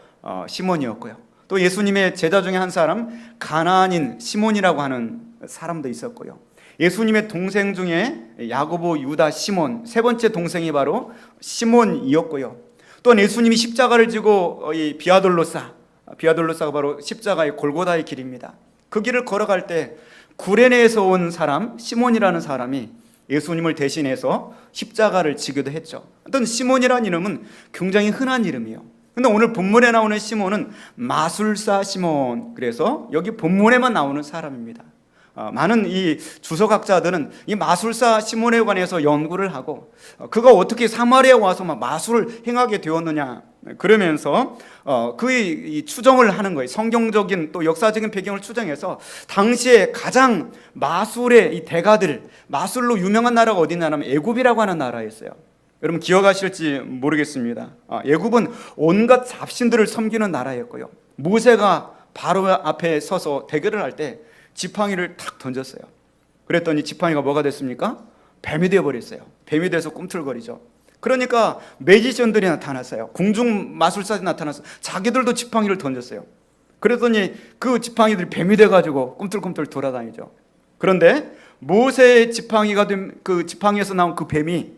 시몬이었고요. 또 예수님의 제자 중에 한 사람 가나안인 시몬이라고 하는 사람도 있었고요. 예수님의 동생 중에 야고보, 유다, 시몬, 세 번째 동생이 바로 시몬이었고요. 또 예수님이 십자가를 지고 이 비아돌로사가 바로 십자가의 골고다의 길입니다. 그 길을 걸어갈 때 구레네에서 온 사람 시몬이라는 사람이 예수님을 대신해서 십자가를 지기도 했죠. 어떤 시몬이라는 이름은 굉장히 흔한 이름이에요. 근데 오늘 본문에 나오는 시몬은 마술사 시몬, 그래서 여기 본문에만 나오는 사람입니다. 많은 이 주석학자들은 이 마술사 시몬에 관해서 연구를 하고 그가 어떻게 사마리아에 와서 막 마술을 행하게 되었느냐, 그러면서 그 추정을 하는 거예요. 성경적인 또 역사적인 배경을 추정해서 당시에 가장 마술의 이 대가들, 마술로 유명한 나라가 어디냐면 애굽이라고 하는 나라였어요. 여러분 기억하실지 모르겠습니다. 애굽은 온갖 잡신들을 섬기는 나라였고요. 모세가 바로 앞에 서서 대결을 할 때 지팡이를 탁 던졌어요. 그랬더니 지팡이가 뭐가 됐습니까? 뱀이 되어버렸어요. 뱀이 돼서 꿈틀거리죠. 그러니까 매지션들이 나타났어요. 궁중 마술사들이 나타나서 자기들도 지팡이를 던졌어요. 그랬더니 그 지팡이들이 뱀이 돼가지고 꿈틀꿈틀 돌아다니죠. 그런데 모세의 지팡이가 된 그 지팡이에서 나온 그 뱀이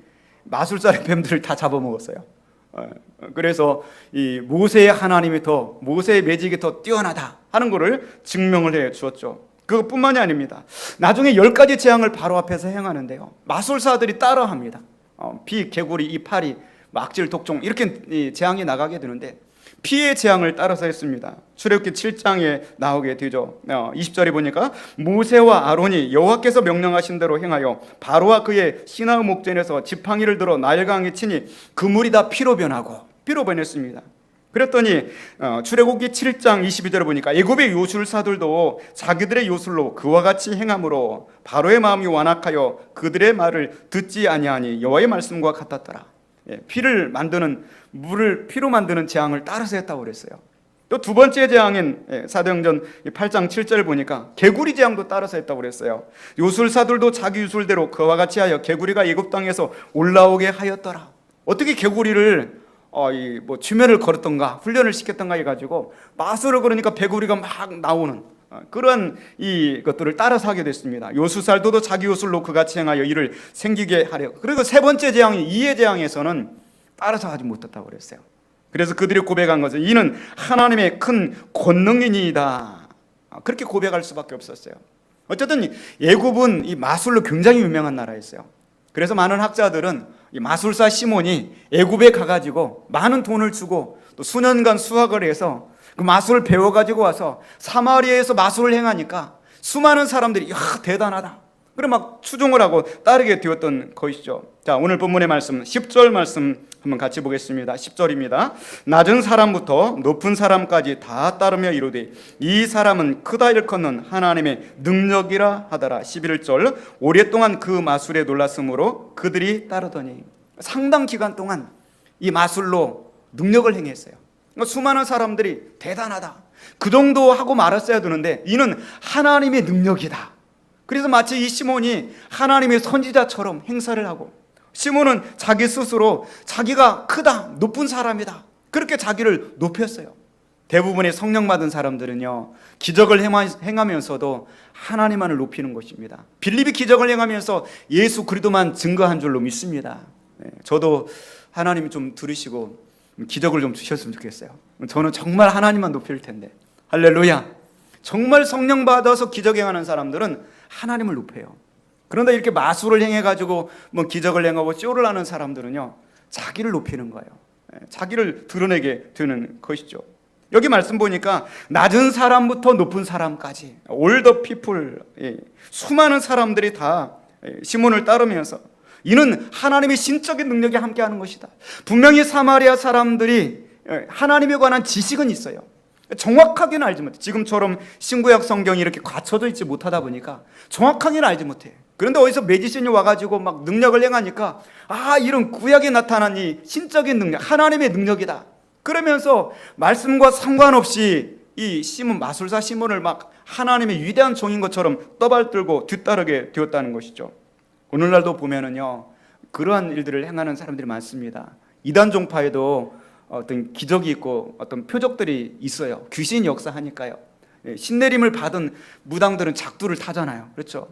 마술사의 뱀들을 다 잡아먹었어요. 그래서 이 모세의 하나님이 더, 모세의 매직이 더 뛰어나다 하는 것을 증명을 해 주었죠. 그것뿐만이 아닙니다. 나중에 10가지 재앙을 바로 앞에서 행하는데요, 마술사들이 따라합니다. 비, 개구리, 이파리, 악질, 독종 이렇게 재앙이 나가게 되는데 피의 재앙을 따라서 했습니다. 출애굽기 7장에 나오게 되죠. 20절에 보니까 모세와 아론이 여호와께서 명령하신 대로 행하여 바로와 그의 시나의 목전에서 지팡이를 들어 나일강에 치니 그 물이 다 피로 변했습니다. 그랬더니 출애굽기 7장 22절에 보니까 애굽의 요술사들도 자기들의 요술로 그와 같이 행함으로 바로의 마음이 완악하여 그들의 말을 듣지 아니하니 여호와의 말씀과 같았더라. 피를 만드는, 물을 피로 만드는 재앙을 따라서 했다고 그랬어요. 또 두 번째 재앙인 사도행전 8장 7절을 보니까 개구리 재앙도 따라서 했다고 그랬어요. 요술사들도 자기 요술대로 그와 같이 하여 개구리가 애굽 땅에서 올라오게 하였더라. 어떻게 개구리를 취면을 걸었던가 훈련을 시켰던가 해가지고 마술을 걸으니까 개구리가 막 나오는 그런 이것들을 따라서 하게 됐습니다. 요술사들도 자기 요술로 그같이 행하여 이를 생기게 하려. 그리고 세 번째 재앙인 이의 재앙에서는 따라서 하지 못했다고 그랬어요. 그래서 그들이 고백한 것은 이는 하나님의 큰 권능이니이다. 그렇게 고백할 수밖에 없었어요. 어쨌든 애굽은 이 마술로 굉장히 유명한 나라였어요. 그래서 많은 학자들은 이 마술사 시몬이 애굽에 가가지고 많은 돈을 주고 또 수년간 수학을 해서 그 마술을 배워가지고 와서 사마리아에서 마술을 행하니까 수많은 사람들이 야 대단하다, 그래 막 추종을 하고 따르게 되었던 것이죠. 자, 오늘 본문의 말씀 10절 말씀 한번 같이 보겠습니다. 10절입니다. 낮은 사람부터 높은 사람까지 다 따르며 이르되 이 사람은 크다 일컫는 하나님의 능력이라 하더라. 11절 오랫동안 그 마술에 놀랐으므로 그들이 따르더니, 상당 기간 동안 이 마술로 능력을 행했어요. 수많은 사람들이 대단하다, 그 정도 하고 말았어야 되는데 이는 하나님의 능력이다. 그래서 마치 이 시몬이 하나님의 선지자처럼 행사를 하고, 시몬은 자기 스스로 자기가 크다, 높은 사람이다, 그렇게 자기를 높였어요. 대부분의 성령 받은 사람들은요, 기적을 행하면서도 하나님만을 높이는 것입니다. 빌립이 기적을 행하면서 예수 그리스도만 증거한 줄로 믿습니다. 저도 하나님이 좀 들으시고 기적을 좀 주셨으면 좋겠어요. 저는 정말 하나님만 높일 텐데. 할렐루야. 정말 성령 받아서 기적 행하는 사람들은 하나님을 높여요. 그런데 이렇게 마술을 행해가지고 뭐 기적을 행하고 쇼를 하는 사람들은요, 자기를 높이는 거예요. 자기를 드러내게 되는 것이죠. 여기 말씀 보니까 낮은 사람부터 높은 사람까지 all the people, 수많은 사람들이 다 시몬을 따르면서 이는 하나님의 신적인 능력이 함께하는 것이다. 분명히 사마리아 사람들이 하나님에 관한 지식은 있어요. 정확하게는 알지 못해. 지금처럼 신구약 성경이 이렇게 갖춰져 있지 못하다 보니까 정확하게는 알지 못해. 그런데 어디서 매지션이 와가지고 막 능력을 행하니까 이런 구약에 나타난 이 신적인 능력, 하나님의 능력이다. 그러면서 말씀과 상관없이 이 시몬, 마술사 시몬을 막 하나님의 위대한 종인 것처럼 떠발들고 뒤따르게 되었다는 것이죠. 오늘날도 보면은요, 그러한 일들을 행하는 사람들이 많습니다. 이단 종파에도 어떤 기적이 있고 어떤 표적들이 있어요. 귀신 역사하니까요. 신내림을 받은 무당들은 작두를 타잖아요. 그렇죠?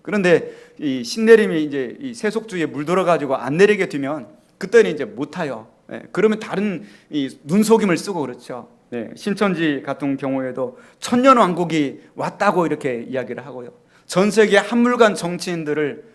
그런데 이 신내림이 이제 이 세속주의에 물들어가지고 안 내리게 되면 그때는 이제 못 타요. 그러면 다른 이 눈속임을 쓰고 그렇죠. 신천지 같은 경우에도 천년왕국이 왔다고 이렇게 이야기를 하고요. 전 세계 한물간 정치인들을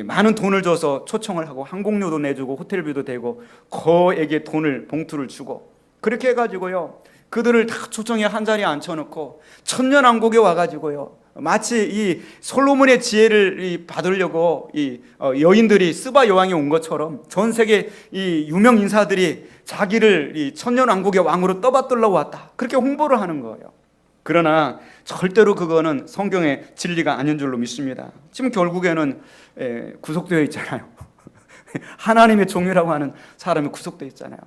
많은 돈을 줘서 초청을 하고 항공료도 내주고 호텔비도 대고 거에게 돈을 봉투를 주고 그렇게 해가지고요, 그들을 다 초청해 한 자리에 앉혀놓고 천년왕국에 와가지고요, 마치 이 솔로몬의 지혜를 받으려고 이 여인들이 스바 여왕이 온 것처럼 전 세계 이 유명 인사들이 자기를 이 천년왕국의 왕으로 떠받들러 왔다, 그렇게 홍보를 하는 거예요. 그러나 절대로 그거는 성경의 진리가 아닌 줄로 믿습니다. 지금 결국에는 구속되어 있잖아요. 하나님의 종이라고 하는 사람이 구속되어 있잖아요.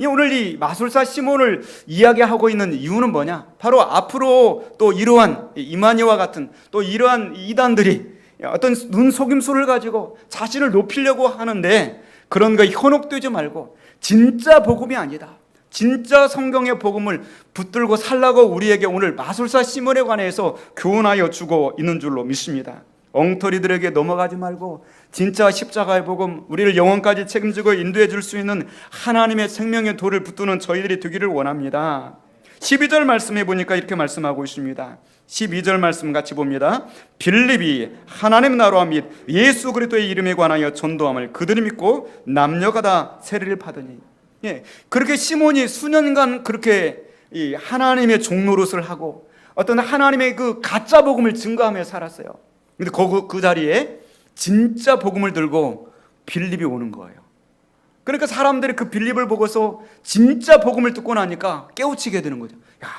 오늘 이 마술사 시몬을 이야기하고 있는 이유는 뭐냐? 바로 앞으로 또 이러한 이마니와 같은 또 이러한 이단들이 어떤 눈속임수를 가지고 자신을 높이려고 하는데 그런 거에 현혹되지 말고 진짜 복음이 아니다, 진짜 성경의 복음을 붙들고 살라고 우리에게 오늘 마술사 시몬에 관해서 교훈하여 주고 있는 줄로 믿습니다. 엉터리들에게 넘어가지 말고 진짜 십자가의 복음, 우리를 영원까지 책임지고 인도해 줄 수 있는 하나님의 생명의 돌을 붙드는 저희들이 되기를 원합니다. 12절 말씀해 보니까 이렇게 말씀하고 있습니다. 12절 말씀 같이 봅니다. 빌립이 하나님 나라와 및 예수 그리스도의 이름에 관하여 전도함을 그들이 믿고 남녀가 다 세례를 받으니. 예, 그렇게 시몬이 수년간 그렇게 이 하나님의 종노릇을 하고 어떤 하나님의 그 가짜 복음을 증거하며 살았어요. 근데 그 자리에 진짜 복음을 들고 빌립이 오는 거예요. 그러니까 사람들이 그 빌립을 보고서 진짜 복음을 듣고 나니까 깨우치게 되는 거죠. 야,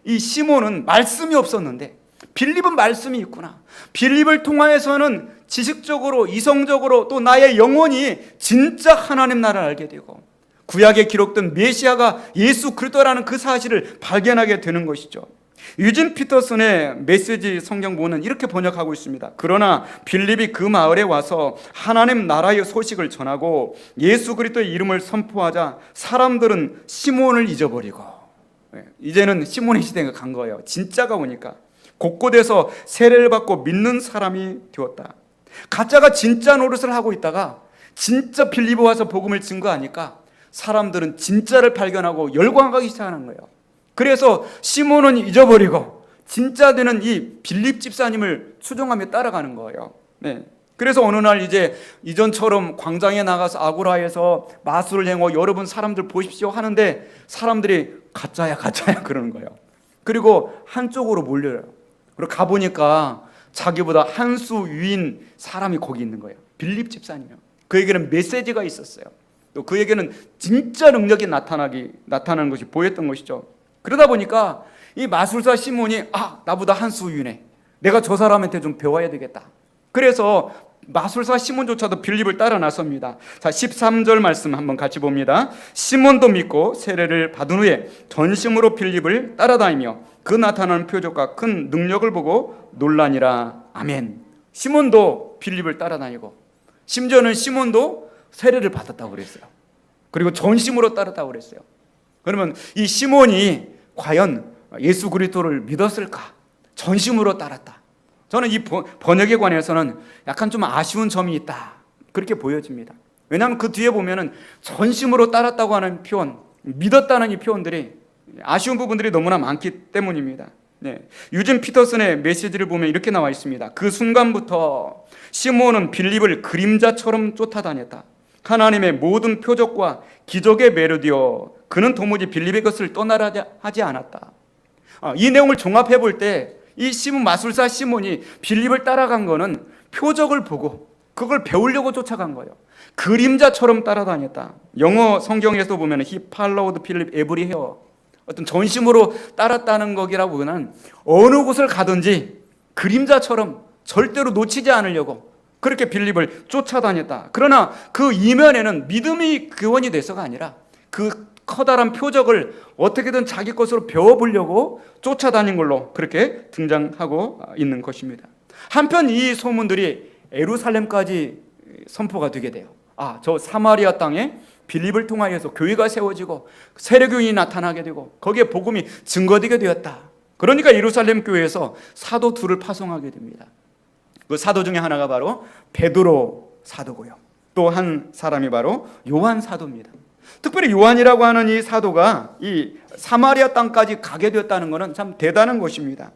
이 시몬은 말씀이 없었는데 빌립은 말씀이 있구나. 빌립을 통하여서는 지식적으로, 이성적으로 또 나의 영혼이 진짜 하나님 나라를 알게 되고 구약에 기록된 메시아가 예수 그리스도라는 그 사실을 발견하게 되는 것이죠. 유진 피터슨의 메시지 성경본은 이렇게 번역하고 있습니다. 그러나 빌립이 그 마을에 와서 하나님 나라의 소식을 전하고 예수 그리스도의 이름을 선포하자 사람들은 시몬을 잊어버리고, 이제는 시몬의 시대가 간 거예요. 진짜가 오니까 곳곳에서 세례를 받고 믿는 사람이 되었다. 가짜가 진짜 노릇을 하고 있다가 진짜 빌립이 와서 복음을 증거하니까 사람들은 진짜를 발견하고 열광하기 시작하는 거예요. 그래서 시몬은 잊어버리고 진짜 되는 이 빌립 집사님을 추종하며 따라가는 거예요. 네. 그래서 어느 날 이제 이전처럼 광장에 나가서 아고라에서 마술을 행하고 여러분 사람들 보십시오 하는데 사람들이 가짜야 그러는 거예요. 그리고 한쪽으로 몰려요. 그리고 가보니까 자기보다 한 수 위인 사람이 거기 있는 거예요. 빌립 집사님이요. 그에게는 메시지가 있었어요. 또 그에게는 진짜 능력이 나타나는 것이 보였던 것이죠. 그러다 보니까 이 마술사 시몬이 나보다 한 수 위네. 내가 저 사람한테 좀 배워야 되겠다. 그래서 마술사 시몬조차도 빌립을 따라 나섭니다. 자, 13절 말씀 한번 같이 봅니다. 시몬도 믿고 세례를 받은 후에 전심으로 빌립을 따라다니며 그 나타나는 표적과 큰 능력을 보고 놀라니라. 아멘. 시몬도 빌립을 따라다니고 심지어는 시몬도 세례를 받았다고 그랬어요. 그리고 전심으로 따랐다고 그랬어요. 그러면 이 시몬이 과연 예수 그리스도를 믿었을까? 전심으로 따랐다. 저는 이 번역에 관해서는 약간 좀 아쉬운 점이 있다. 그렇게 보여집니다. 왜냐하면 그 뒤에 보면은 전심으로 따랐다고 하는 표현, 믿었다는 이 표현들이 아쉬운 부분들이 너무나 많기 때문입니다. 네. 유진 피터슨의 메시지를 보면 이렇게 나와 있습니다. 그 순간부터 시몬은 빌립을 그림자처럼 쫓아다녔다. 하나님의 모든 표적과 기적에 매료되어 그는 도무지 빌립의 것을 떠나려 하지 않았다. 이 내용을 종합해 볼 때 이 마술사 시몬이 빌립을 따라간 거는 표적을 보고 그걸 배우려고 쫓아간 거예요. 그림자처럼 따라다녔다. 영어 성경에서 보면 He followed Philip everywhere. 어떤 전심으로 따랐다는 거기라고는 어느 곳을 가든지 그림자처럼 절대로 놓치지 않으려고 그렇게 빌립을 쫓아다녔다. 그러나 그 이면에는 믿음이 교원이 돼서가 아니라 그 커다란 표적을 어떻게든 자기 것으로 배워보려고 쫓아다닌 걸로 그렇게 등장하고 있는 것입니다. 한편 이 소문들이 예루살렘까지 선포가 되게 돼요. 저 사마리아 땅에 빌립을 통하여서 교회가 세워지고 세례교인이 나타나게 되고 거기에 복음이 증거되게 되었다. 그러니까 예루살렘 교회에서 사도 둘을 파송하게 됩니다. 그 사도 중에 하나가 바로 베드로 사도고요. 또 한 사람이 바로 요한 사도입니다. 특별히 요한이라고 하는 이 사도가 이 사마리아 땅까지 가게 되었다는 것은 참 대단한 것입니다.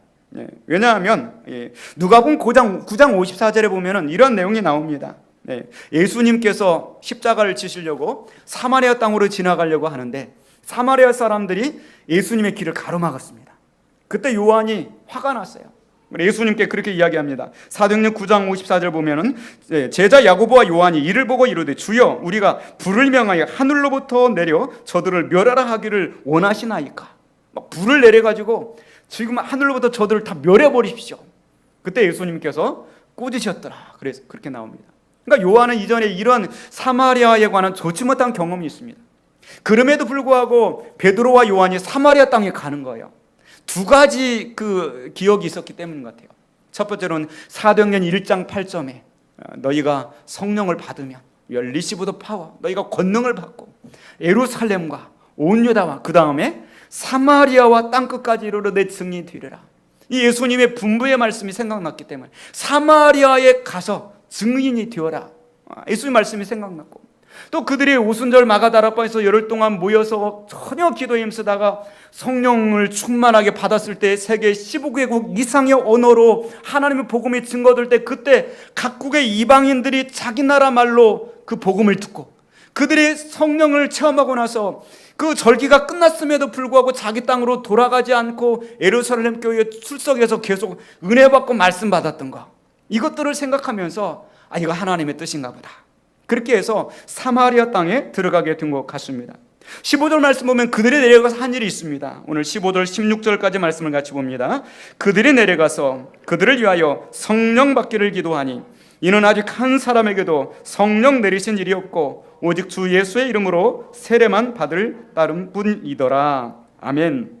왜냐하면 누가복음 9장 54절에 보면 이런 내용이 나옵니다. 예수님께서 십자가를 지시려고 사마리아 땅으로 지나가려고 하는데 사마리아 사람들이 예수님의 길을 가로막았습니다. 그때 요한이 화가 났어요. 예수님께 그렇게 이야기합니다. 사도행전 9장 54절 보면은 제자 야고보와 요한이 이를 보고 이르되 주여 우리가 불을 명하여 하늘로부터 내려 저들을 멸하라 하기를 원하시나이까. 막 불을 내려가지고 지금 하늘로부터 저들을 다 멸해버리십시오. 그때 예수님께서 꾸짖으셨더라. 그래서 그렇게 나옵니다. 그러니까 요한은 이전에 이런 사마리아에 관한 좋지 못한 경험이 있습니다. 그럼에도 불구하고 베드로와 요한이 사마리아 땅에 가는 거예요. 두 가지 그 기억이 있었기 때문인 것 같아요. 첫 번째로는 사도행전 1장 8절에 너희가 성령을 받으면 리시브 더 파워, 너희가 권능을 받고 예루살렘과 온 유다와 그 다음에 사마리아와 땅끝까지 이르러 내 증인이 되리라. 이 예수님의 분부의 말씀이 생각났기 때문에 사마리아에 가서 증인이 되어라. 예수의 말씀이 생각났고, 또 그들이 오순절 마가다락방에서 열흘 동안 모여서 전혀 기도에 힘쓰다가 성령을 충만하게 받았을 때 세계 15개국 이상의 언어로 하나님의 복음이 증거될 때, 그때 각국의 이방인들이 자기 나라 말로 그 복음을 듣고 그들이 성령을 체험하고 나서 그 절기가 끝났음에도 불구하고 자기 땅으로 돌아가지 않고 예루살렘 교회에 출석해서 계속 은혜 받고 말씀 받았던 거, 이것들을 생각하면서 이거 하나님의 뜻인가 보다, 그렇게 해서 사마리아 땅에 들어가게 된 것 같습니다. 15절 말씀 보면 그들이 내려가서 한 일이 있습니다. 오늘 15절 16절까지 말씀을 같이 봅니다. 그들이 내려가서 그들을 위하여 성령 받기를 기도하니 이는 아직 한 사람에게도 성령 내리신 일이 없고 오직 주 예수의 이름으로 세례만 받을 따름 뿐이더라. 아멘.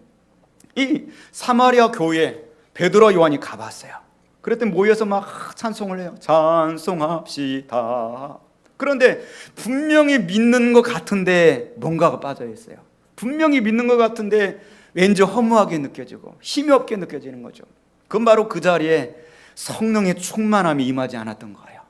이 사마리아 교회에 베드로와 요한이 가봤어요. 그랬더니 모여서 막 찬송을 해요. 찬송합시다. 그런데 분명히 믿는 것 같은데 뭔가가 빠져 있어요. 분명히 믿는 것 같은데 왠지 허무하게 느껴지고 힘이 없게 느껴지는 거죠. 그건 바로 그 자리에 성령의 충만함이 임하지 않았던 거예요.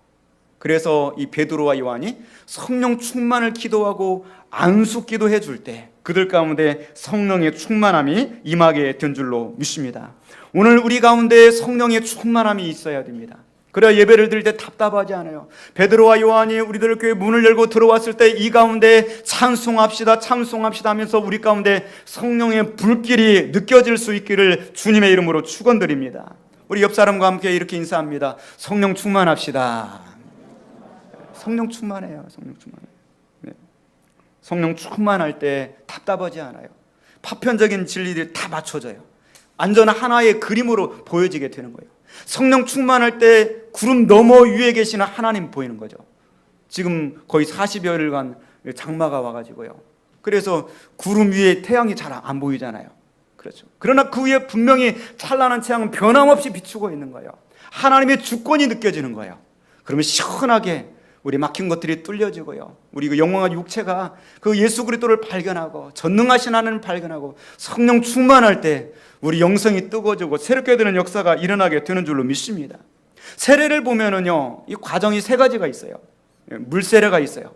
그래서 이 베드로와 요한이 성령 충만을 기도하고 안수 기도해 줄 때 그들 가운데 성령의 충만함이 임하게 된 줄로 믿습니다. 오늘 우리 가운데 성령의 충만함이 있어야 됩니다. 그래야 예배를 드릴 때 답답하지 않아요. 베드로와 요한이 우리들 교회 문을 열고 들어왔을 때 이 가운데 찬송합시다 찬송합시다 하면서 우리 가운데 성령의 불길이 느껴질 수 있기를 주님의 이름으로 축원드립니다. 우리 옆 사람과 함께 이렇게 인사합니다. 성령 충만합시다. 성령 충만해요. 성령 충만해요. 네. 성령 충만할 때 답답하지 않아요. 파편적인 진리들이 다 맞춰져요. 완전 하나의 그림으로 보여지게 되는 거예요. 성령 충만할 때 구름 너머 위에 계시는 하나님 보이는 거죠. 지금 거의 40여일간 장마가 와가지고요. 그래서 구름 위에 태양이 잘 안 보이잖아요. 그렇죠. 그러나 그 위에 분명히 찬란한 태양은 변함없이 비추고 있는 거예요. 하나님의 주권이 느껴지는 거예요. 그러면 시원하게 우리 막힌 것들이 뚫려지고요. 우리 그 영광한 육체가 그 예수 그리스도를 발견하고 전능하신 하나님을 발견하고 성령 충만할 때 우리 영성이 뜨거워지고 새롭게 되는 역사가 일어나게 되는 줄로 믿습니다. 세례를 보면은요, 이 과정이 세 가지가 있어요. 물세례가 있어요.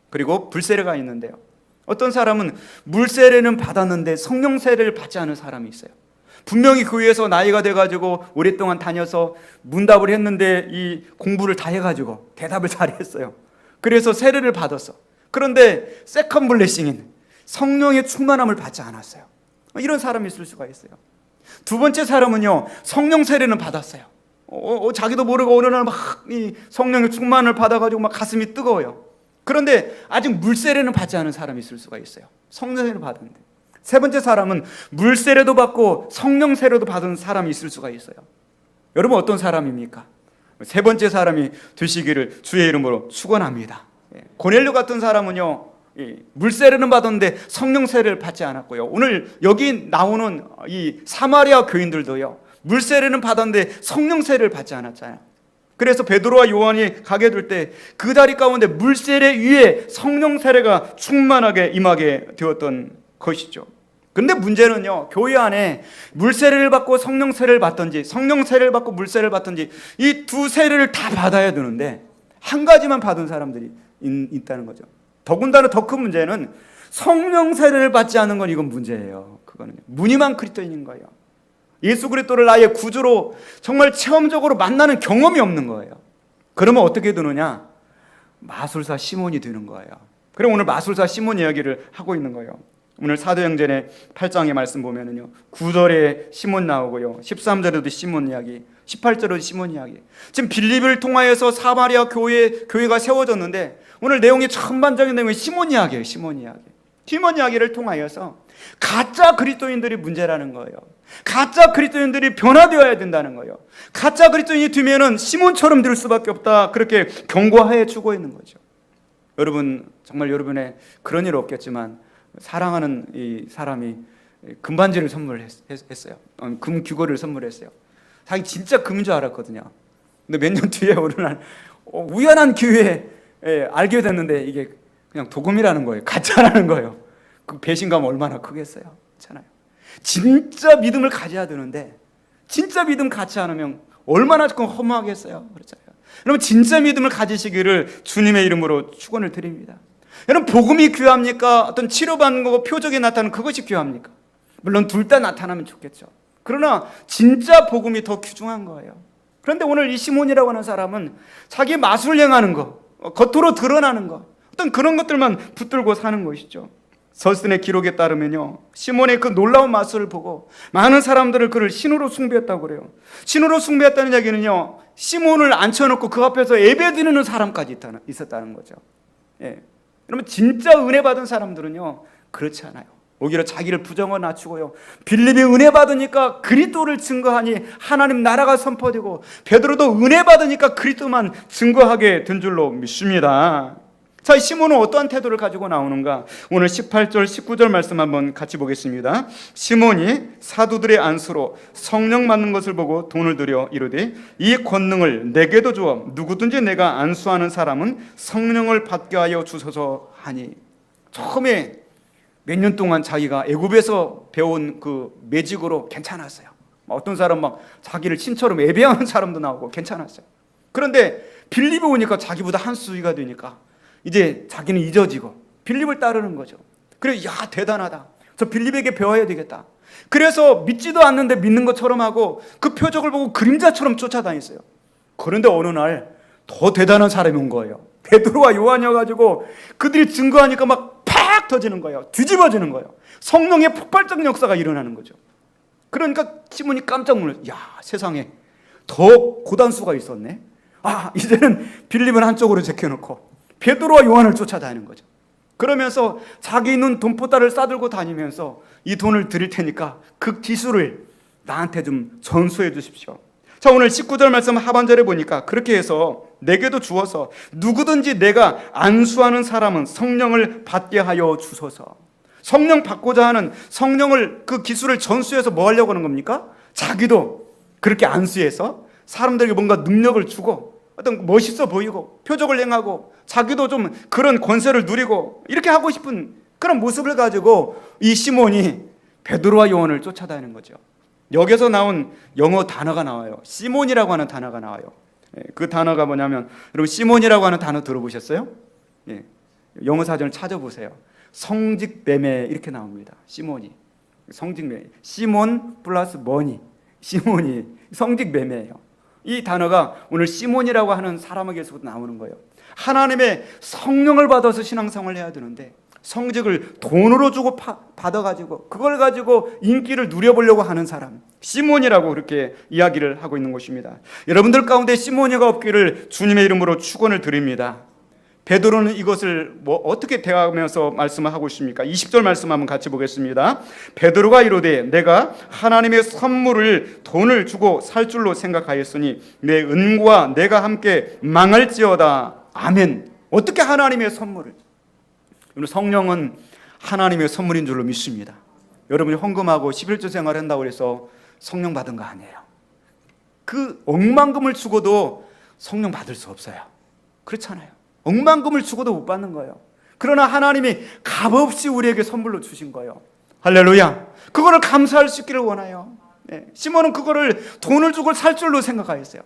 그리고 불세례가 있는데요. 어떤 사람은 물세례는 받았는데 성령 세례를 받지 않은 사람이 있어요. 분명히 교회에서 나이가 돼가지고 오랫동안 다녀서 문답을 했는데 이 공부를 다 해가지고 대답을 잘했어요. 그래서 세례를 받았어. 그런데 세컨 블레싱인 성령의 충만함을 받지 않았어요. 이런 사람이 있을 수가 있어요. 두 번째 사람은요, 성령 세례는 받았어요. 자기도 모르고 어느 날 막 이 성령의 충만을 받아가지고 막 가슴이 뜨거워요. 그런데 아직 물세례는 받지 않은 사람이 있을 수가 있어요. 성령 세례를 받았는데. 세 번째 사람은 물세례도 받고 성령 세례도 받은 사람이 있을 수가 있어요. 여러분 어떤 사람입니까? 세 번째 사람이 되시기를 주의 이름으로 축원합니다. 고넬료 같은 사람은요, 물세례는 받았는데 성령 세례를 받지 않았고요. 오늘 여기 나오는 이 사마리아 교인들도요, 물세례는 받았는데 성령 세례를 받지 않았잖아요. 그래서 베드로와 요한이 가게 될 때 그 다리 가운데 물세례 위에 성령 세례가 충만하게 임하게 되었던 것이죠. 근데 문제는요, 교회 안에 물세례를 받고 성령 세례를 받든지 성령 세례를 받고 물세례를 받든지 이 두 세례를 다 받아야 되는데 한 가지만 받은 사람들이 있다는 거죠. 더군다나 더 큰 문제는 성령 세례를 받지 않은 건 이건 문제예요. 그거는 무늬만 그리스도인인 거예요. 예수 그리스도를 나의 구주로 정말 체험적으로 만나는 경험이 없는 거예요. 그러면 어떻게 되느냐? 마술사 시몬이 되는 거예요. 그럼 오늘 마술사 시몬 이야기를 하고 있는 거예요. 오늘 사도행전의 8장의 말씀 보면은요, 9절에 시몬 나오고요, 13절에도 시몬 이야기, 18절에도 시몬 이야기. 지금 빌립을 통하여서 사마리아 교회가 세워졌는데 오늘 내용이 전반적인 내용이 시몬 이야기예요. 시몬 이야기. 시몬 이야기를 통하여서 가짜 그리스도인들이 문제라는 거예요. 가짜 그리스도인들이 변화되어야 된다는 거예요. 가짜 그리스도인이 되면은 시몬처럼 될 수밖에 없다. 그렇게 경고하여 주고 있는 거죠. 여러분 정말 여러분의 그런 일 없겠지만 사랑하는 이 사람이 금반지를 선물했어요. 금 귀걸이를 선물했어요. 자기 진짜 금인 줄 알았거든요. 근데 몇 년 뒤에 어느 날 우연한 기회에 알게 됐는데 이게 그냥 도금이라는 거예요. 가짜라는 거예요. 그 배신감 얼마나 크겠어요. 그렇잖아요. 진짜 믿음을 가져야 되는데 진짜 믿음 갖지 않으면 얼마나 조금 허무하겠어요. 그렇잖아요. 여러분 진짜 믿음을 가지시기를 주님의 이름으로 축원을 드립니다. 여러분 복음이 귀합니까? 어떤 치료받는 거고 표적이 나타나는 그것이 귀합니까? 물론 둘 다 나타나면 좋겠죠. 그러나 진짜 복음이 더 귀중한 거예요. 그런데 오늘 이 시몬이라고 하는 사람은 자기 마술 행하는 거, 겉으로 드러나는 거, 어떤 그런 것들만 붙들고 사는 것이죠. 설슨의 기록에 따르면요, 시몬의 그 놀라운 마술을 보고 많은 사람들을 그를 신으로 숭배했다고 그래요. 신으로 숭배했다는 얘기는요, 시몬을 앉혀놓고 그 앞에서 예배드리는 사람까지 있었다는 거죠. 예. 그러면 진짜 은혜 받은 사람들은요 그렇지 않아요. 오히려 자기를 부정어 낮추고요, 빌립이 은혜 받으니까 그리스도를 증거하니 하나님 나라가 선포되고, 베드로도 은혜 받으니까 그리스도만 증거하게 된 줄로 믿습니다. 자, 시몬은 어떠한 태도를 가지고 나오는가? 오늘 18절 19절 말씀 한번 같이 보겠습니다. 시몬이 사도들의 안수로 성령 받는 것을 보고 돈을 들여 이르되 이 권능을 내게도 주어 누구든지 내가 안수하는 사람은 성령을 받게 하여 주소서 하니. 처음에 몇 년 동안 자기가 애굽에서 배운 그 매직으로 괜찮았어요. 어떤 사람 막 자기를 신처럼 예배하는 사람도 나오고 괜찮았어요. 그런데 빌립이 오니까 자기보다 한 수위가 되니까 이제 자기는 잊어지고 빌립을 따르는 거죠. 그래, 야 대단하다, 저 빌립에게 배워야 되겠다. 그래서 믿지도 않는데 믿는 것처럼 하고 그 표적을 보고 그림자처럼 쫓아다녔어요. 그런데 어느 날 더 대단한 사람이 온 거예요. 베드로와 요한이어가지고 그들이 증거하니까 막 팍 터지는 거예요. 뒤집어지는 거예요. 성령의 폭발적 역사가 일어나는 거죠. 그러니까 시몬이 깜짝 놀랐어요. 야, 세상에 더 고단수가 있었네. 아, 이제는 빌립은 한쪽으로 제껴놓고 베드로와 요한을 쫓아다니는 거죠. 그러면서 자기 있는 돈보따를 싸들고 다니면서 이 돈을 드릴 테니까 그 기술을 나한테 좀 전수해 주십시오. 자, 오늘 19절 말씀 하반절에 보니까 그렇게 해서 내게도 주어서 누구든지 내가 안수하는 사람은 성령을 받게 하여 주소서. 성령 받고자 하는, 성령을 그 기술을 전수해서 뭐 하려고 하는 겁니까? 자기도 그렇게 안수해서 사람들에게 뭔가 능력을 주고 어떤 멋있어 보이고 표적을 행하고 자기도 좀 그런 권세를 누리고 이렇게 하고 싶은 그런 모습을 가지고 이 시몬이 베드로와 요한을 쫓아다니는 거죠. 여기서 나온 영어 단어가 나와요. 시몬이라고 하는 단어가 나와요. 그 단어가 뭐냐면, 여러분 시몬이라고 하는 단어 들어보셨어요? 예. 영어 사전을 찾아보세요. 성직매매 이렇게 나옵니다. 시몬이 성직매매, 시몬 플러스 머니, 시몬이 성직매매예요. 이 단어가 오늘 시몬이라고 하는 사람에게서부터 나오는 거예요. 하나님의 성령을 받아서 신앙생활을 해야 되는데 성직을 돈으로 주고 받아가지고 그걸 가지고 인기를 누려보려고 하는 사람, 시몬이라고 그렇게 이야기를 하고 있는 것입니다. 여러분들 가운데 시몬이가 없기를 주님의 이름으로 축원을 드립니다. 베드로는 이것을 어떻게 대하면서 말씀을 하고 있습니까? 20절 말씀 한번 같이 보겠습니다. 베드로가 이르되 내가 하나님의 선물을 돈을 주고 살 줄로 생각하였으니 내 은과 내가 함께 망할지어다. 아멘. 어떻게 하나님의 선물을? 성령은 하나님의 선물인 줄로 믿습니다. 여러분이 헌금하고 11조 생활을 한다고 해서 성령 받은 거 아니에요. 그 억만금을 주고도 성령 받을 수 없어요. 그렇잖아요. 억만금을 주고도 못 받는 거예요. 그러나 하나님이 값없이 우리에게 선물로 주신 거예요. 할렐루야. 그거를 감사할 수 있기를 원해요. 네. 시몬은 그거를 돈을 주고 살 줄로 생각하였어요.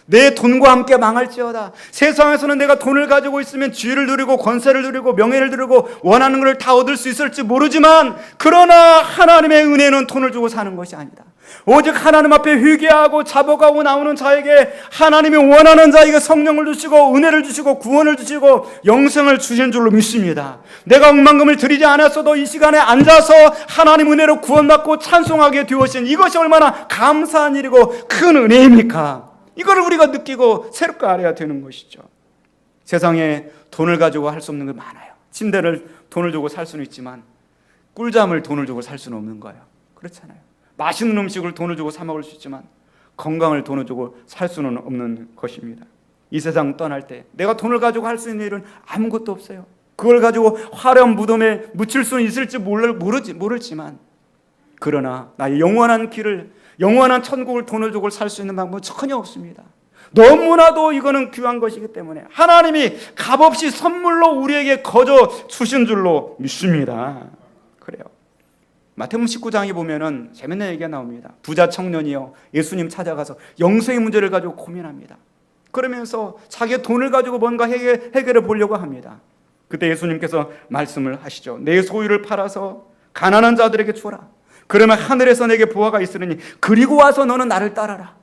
내 돈과 함께 망할지어다. 세상에서는 내가 돈을 가지고 있으면 지위를 누리고 권세를 누리고 명예를 누리고 원하는 것을 다 얻을 수 있을지 모르지만, 그러나 하나님의 은혜는 돈을 주고 사는 것이 아니다. 오직 하나님 앞에 회개하고 자복하고 나오는 자에게 하나님이 원하는 자에게 성령을 주시고 은혜를 주시고 구원을 주시고 영생을 주신 줄로 믿습니다. 내가 억만금을 드리지 않았어도 이 시간에 앉아서 하나님 은혜로 구원받고 찬송하게 되어진 이것이 얼마나 감사한 일이고 큰 은혜입니까? 이걸 우리가 느끼고 새롭게 알아야 되는 것이죠. 세상에 돈을 가지고 할 수 없는 게 많아요. 침대를 돈을 주고 살 수는 있지만 꿀잠을 돈을 주고 살 수는 없는 거예요. 그렇잖아요. 맛있는 음식을 돈을 주고 사 먹을 수 있지만 건강을 돈을 주고 살 수는 없는 것입니다. 이 세상 떠날 때 내가 돈을 가지고 할 수 있는 일은 아무것도 없어요. 그걸 가지고 화려한 무덤에 묻힐 수는 있을지 모르지만, 그러나 나의 영원한 길을, 영원한 천국을 돈을 주고 살 수 있는 방법은 전혀 없습니다. 너무나도 이거는 귀한 것이기 때문에 하나님이 값없이 선물로 우리에게 거저 주신 줄로 믿습니다. 마태복음 19장에 보면은 재밌는 얘기가 나옵니다. 부자 청년이요 예수님 찾아가서 영생의 문제를 가지고 고민합니다. 그러면서 자기의 돈을 가지고 뭔가 해결해 보려고 합니다. 그때 예수님께서 말씀을 하시죠. 내 소유를 팔아서 가난한 자들에게 주어라. 그러면 하늘에서 내게 보화가 있으니 그리고 와서 너는 나를 따라라.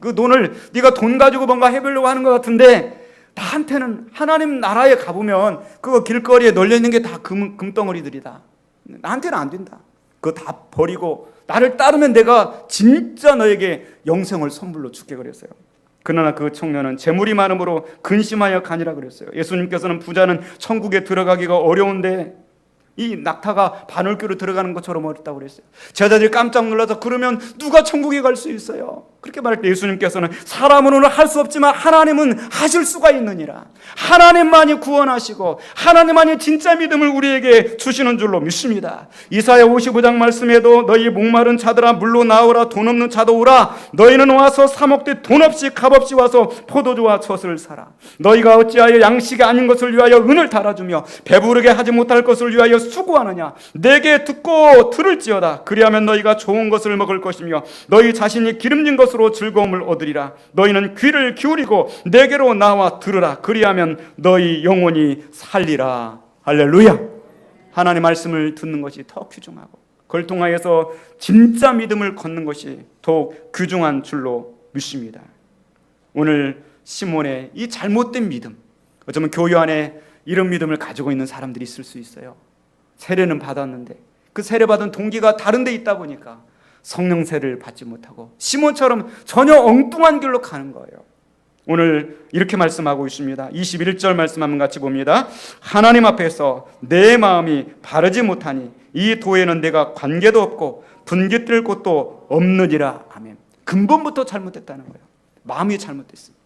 그 돈을 네가 돈 가지고 뭔가 해보려고 하는 것 같은데 나한테는 하나님 나라에 가보면 그거 길거리에 널려있는 게 다 금덩어리들이다. 나한테는 안 된다. 그거 다 버리고 나를 따르면 내가 진짜 너에게 영생을 선물로 줄게 그랬어요. 그러나 그 청년은 재물이 많음으로 근심하여 가니라 그랬어요. 예수님께서는 부자는 천국에 들어가기가 어려운데 이 낙타가 바늘귀로 들어가는 것처럼 어렵다고 그랬어요. 제자들이 깜짝 놀라서 그러면 누가 천국에 갈 수 있어요? 그렇게 말할 때 예수님께서는 사람으로는 할 수 없지만 하나님은 하실 수가 있느니라. 하나님만이 구원하시고 하나님만이 진짜 믿음을 우리에게 주시는 줄로 믿습니다. 이사야 55장 말씀에도 너희 목마른 자들아 물로 나오라. 돈 없는 자도 오라. 너희는 와서 사 먹되 돈 없이 값없이 와서 포도주와 젖을 사라. 너희가 어찌하여 양식이 아닌 것을 위하여 은을 달아주며 배부르게 하지 못할 것을 위하여 수고하느냐. 내게 듣고 들을지어다. 그리하면 너희가 좋은 것을 먹을 것이며 너희 자신이 기름진 것으로 즐거움을 얻으리라. 너희는 귀를 기울이고 내게로 나와 들으라. 그리하면 너희 영혼이 살리라. 할렐루야. 하나님의 말씀을 듣는 것이 더 귀중하고 그걸 통하여서 진짜 믿음을 걷는 것이 더욱 귀중한 줄로 믿습니다. 오늘 시몬의 이 잘못된 믿음, 어쩌면 교회 안에 이런 믿음을 가지고 있는 사람들이 있을 수 있어요. 세례는 받았는데 그 세례받은 동기가 다른 데 있다 보니까 성령 세례를 받지 못하고 시몬처럼 전혀 엉뚱한 길로 가는 거예요. 오늘 이렇게 말씀하고 있습니다. 21절 말씀 한번 같이 봅니다. 하나님 앞에서 내 마음이 바르지 못하니 이 도에는 내가 관계도 없고 분깃들 곳도 없느니라. 아멘. 근본부터 잘못됐다는 거예요. 마음이 잘못됐습니다.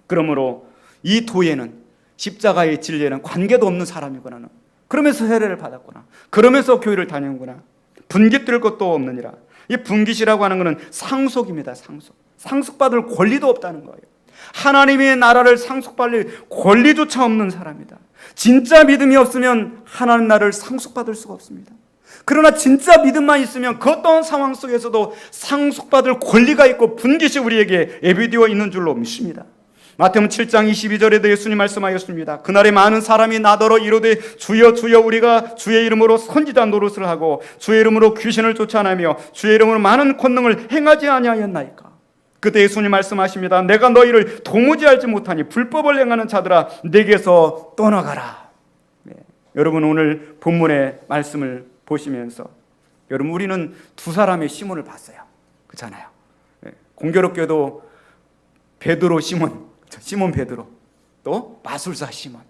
그러므로 이 도에는 십자가의 진리에는 관계도 없는 사람이구나. 그러면서 세례를 받았구나. 그러면서 교회를 다니는구나. 분깃들 것도 없느니라. 이 분깃이라고 하는 것은 상속입니다. 상속받을 권리도 없다는 거예요. 하나님의 나라를 상속받을 권리조차 없는 사람이다. 진짜 믿음이 없으면 하나님 나라를 상속받을 수가 없습니다. 그러나 진짜 믿음만 있으면 그 어떤 상황 속에서도 상속받을 권리가 있고 분깃이 우리에게 예비되어 있는 줄로 믿습니다. 마태복음 7장 22절에도 예수님 말씀하였습니다. 그날에 많은 사람이 나더러 이르되 주여 주여 우리가 주의 이름으로 선지자 노릇을 하고 주의 이름으로 귀신을 쫓아내며 주의 이름으로 많은 권능을 행하지 아니하였나이까. 그때 예수님 말씀하십니다. 내가 너희를 도무지 알지 못하니 불법을 행하는 자들아 내게서 떠나가라. 네. 여러분 오늘 본문의 말씀을 보시면서 여러분 우리는 두 사람의 시몬을 봤어요. 그렇잖아요. 네. 공교롭게도 베드로 시몬 베드로 또 마술사 시몬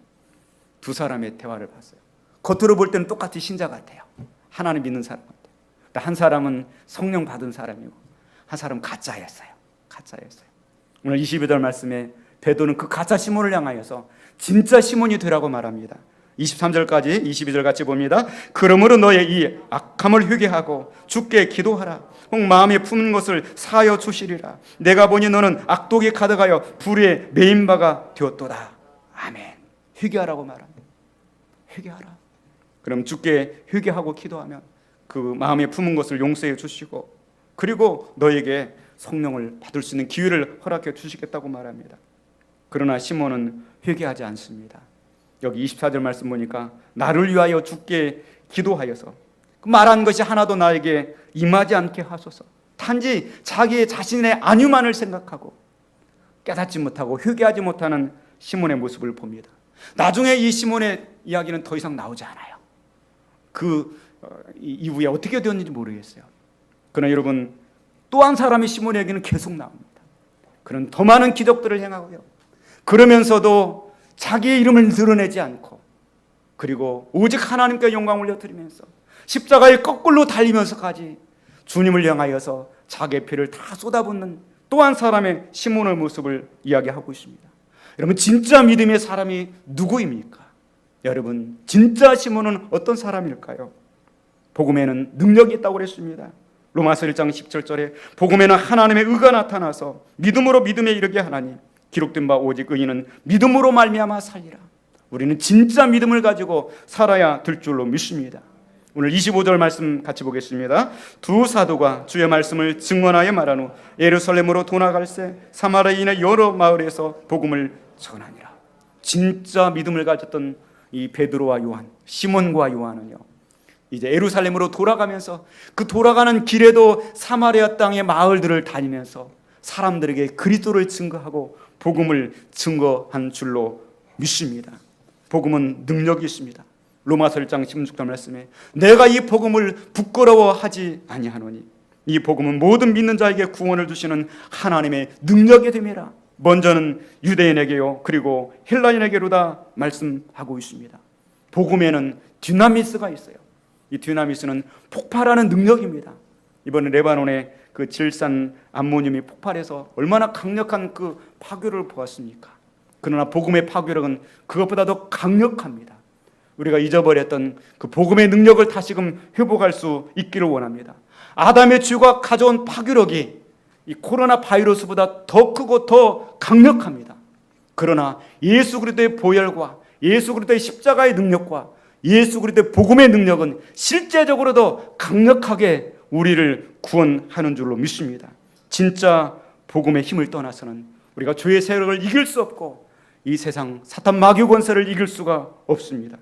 두 사람의 대화를 봤어요. 겉으로 볼 때는 똑같이 신자 같아요. 하나님 믿는 사람 같아요. 한 사람은 성령 받은 사람이고 한 사람은 가짜였어요. 오늘 22절 말씀에 베드로는 그 가짜 시몬을 향하여서 진짜 시몬이 되라고 말합니다. 23절까지 22절 같이 봅니다. 그러므로 너의 이 악함을 회개하고 주께 기도하라. 혹 마음에 품은 것을 사하여 주시리라. 내가 보니 너는 악독이 가득하여 불에 매인 바가 되었도다. 아멘. 회개하라고 말합니다. 회개하라. 그럼 주께 회개하고 기도하면 그 마음에 품은 것을 용서해 주시고 그리고 너에게 성령을 받을 수 있는 기회를 허락해 주시겠다고 말합니다. 그러나 시몬은 회개하지 않습니다. 여기 24절 말씀 보니까 나를 위하여 주께 기도하여서 말한 것이 하나도 나에게 임하지 않게 하소서. 단지 자기의 자신의 안위만을 생각하고 깨닫지 못하고 회개하지 못하는 시몬의 모습을 봅니다. 나중에 이 시몬의 이야기는 더 이상 나오지 않아요. 그 이후에 어떻게 되었는지 모르겠어요. 그러나 여러분 또 한 사람의 시몬의 얘기는 계속 나옵니다. 그는 더 많은 기적들을 행하고요. 그러면서도 자기의 이름을 드러내지 않고 그리고 오직 하나님께 영광을 올려드리면서 십자가에 거꾸로 달리면서까지 주님을 향하여서 자기의 피를 다 쏟아붓는 또 한 사람의 시몬의 모습을 이야기하고 있습니다. 여러분 진짜 믿음의 사람이 누구입니까? 여러분 진짜 시몬은 어떤 사람일까요? 복음에는 능력이 있다고 그랬습니다. 로마서 1장 17절에 복음에는 하나님의 의가 나타나서 믿음으로 믿음에 이르게 하나니 기록된 바 오직 의인은 믿음으로 말미암아 살리라. 우리는 진짜 믿음을 가지고 살아야 될 줄로 믿습니다. 오늘 25절 말씀 같이 보겠습니다. 두 사도가 주의 말씀을 증언하여 말한 후 예루살렘으로 돌아갈새 사마리아인의 여러 마을에서 복음을 전하니라. 진짜 믿음을 가졌던 이 베드로와 요한, 시몬과 요한은요, 이제 예루살렘으로 돌아가면서 그 돌아가는 길에도 사마리아 땅의 마을들을 다니면서 사람들에게 그리스도를 증거하고 복음을 증거한 줄로 믿습니다. 복음은 능력이 있습니다. 로마서 1장 16절 말씀에 내가 이 복음을 부끄러워하지 아니하노니 이 복음은 모든 믿는 자에게 구원을 주시는 하나님의 능력이 됨이라. 먼저는 유대인에게요 그리고 헬라인에게로다 말씀하고 있습니다. 복음에는 디나미스가 있어요. 이 디나미스는 폭발하는 능력입니다. 이번에 레바논의 그 질산 암모늄이 폭발해서 얼마나 강력한 그 파괴를 보았습니까? 그러나 복음의 파괴력은 그것보다 더 강력합니다. 우리가 잊어버렸던 그 복음의 능력을 다시금 회복할 수 있기를 원합니다. 아담의 죄가 가져온 파괴력이 이 코로나 바이러스보다 더 크고 더 강력합니다. 그러나 예수 그리스도의 보혈과 예수 그리스도의 십자가의 능력과 예수 그리스도의 복음의 능력은 실제적으로도 강력하게 우리를 구원하는 줄로 믿습니다. 진짜 복음의 힘을 떠나서는 우리가 죄의 세력을 이길 수 없고 이 세상 사탄 마귀 권세를 이길 수가 없습니다.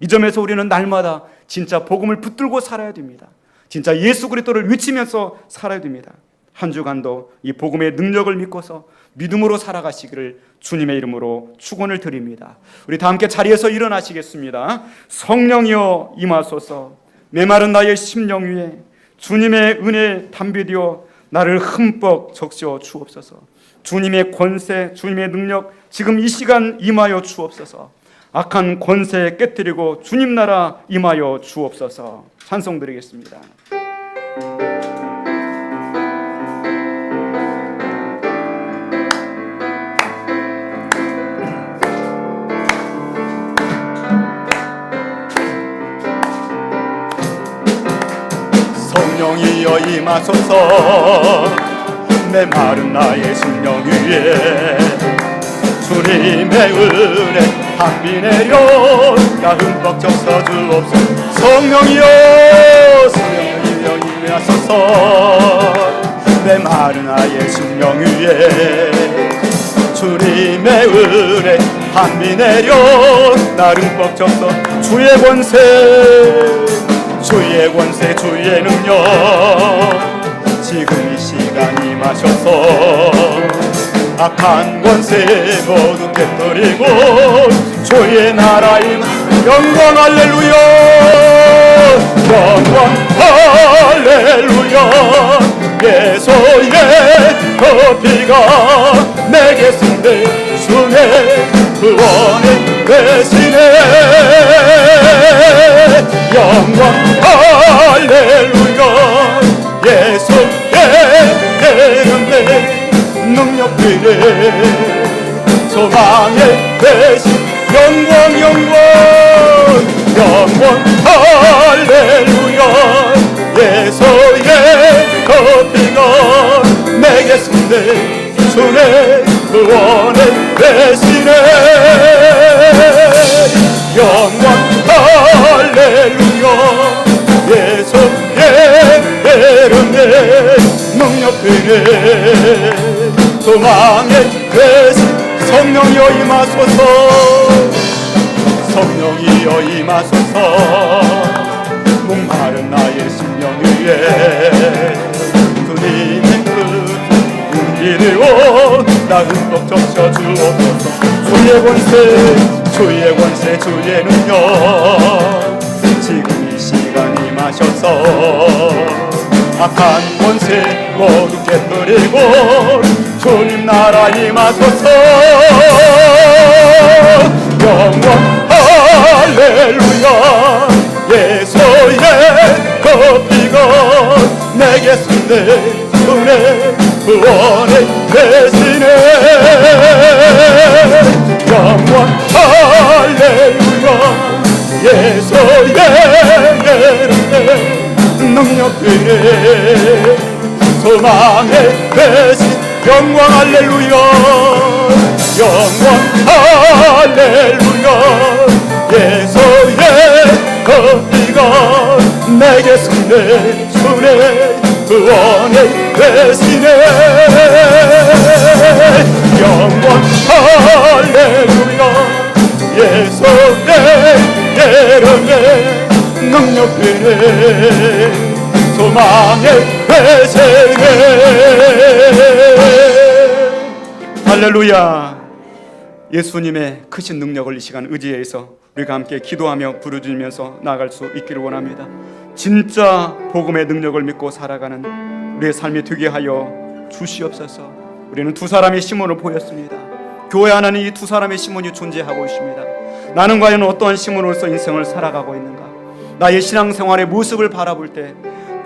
이 점에서 우리는 날마다 진짜 복음을 붙들고 살아야 됩니다. 진짜 예수 그리스도를 외치면서 살아야 됩니다. 한 주간도 이 복음의 능력을 믿고서 믿음으로 살아가시기를 주님의 이름으로 축원을 드립니다. 우리 다 함께 자리에서 일어나시겠습니다. 성령이여 임하소서. 메마른 나의 심령 위에 주님의 은혜 담비되어 나를 흠뻑 적셔 주옵소서. 주님의 권세, 주님의 능력 지금 이 시간 임하여 주옵소서. 악한 권세 깨뜨리고 주님 나라 임하여 주옵소서. 찬송 드리겠습니다. 성령이여 임하소서. 메마른 나의 심령 위에 주님의 은혜 한비 내려 나 흠뻑 적셔 주옵소서. 성령이여 임하소서. 메마른 나의 심령 위에 주님의 은혜 한비 내려 나 흠뻑 적셔. 주의 권세 주의 권세 주의 능력 지금 이 시간 임하셔서 악한 권세 모두 깨뜨리고 주의 나라 임 영광 할렐루야 영광 할렐루야 예수의 그 피가 내게 승대 주의 구원의 대신에 영광 할렐루야 예수의 이름에 능력 되네 소망의 대신 영광 영광 영광 할렐루야 예수의 그 피가 내게 승대 주의 구원의 대신에 영광 할렐루야 예수의 이름에 능력 되네 소망의 대신 성령이여 임하소서 성령이여 임하소서 목마른 나의 심령 위에 주님의 뜻 움직이고 나 흠뻑 적셔 주옵소서 주의 권세 주의 능력 지금 이 시간 임하셔서 악한 권세 모두 깨뜨리고 주님 나라 임하소서 영광 할렐루야 예수의 그 피가 내게 승대 주의 구원의 대신에 영광 할렐루야 예수의 이름에 능력 되네 소망의 대신 영광 할렐루야 영광 할렐루야 예수의 그 피가 내 손에 구원의 대신에 영원 할렐루야 예수의 이름에 능력되네 소망의 회생에 할렐루야. 예수님의 크신 능력을 이 시간 의지해서 우리가 함께 기도하며 부르짖으면서 나아갈 수 있기를 원합니다. 진짜 복음의 능력을 믿고 살아가는 우리의 삶이 되게 하여 주시옵소서. 우리는 두 사람의 시몬을 보였습니다. 교회 안에는 이 두 사람의 시몬이 존재하고 있습니다. 나는 과연 어떠한 시몬으로서 인생을 살아가고 있는가? 나의 신앙생활의 모습을 바라볼 때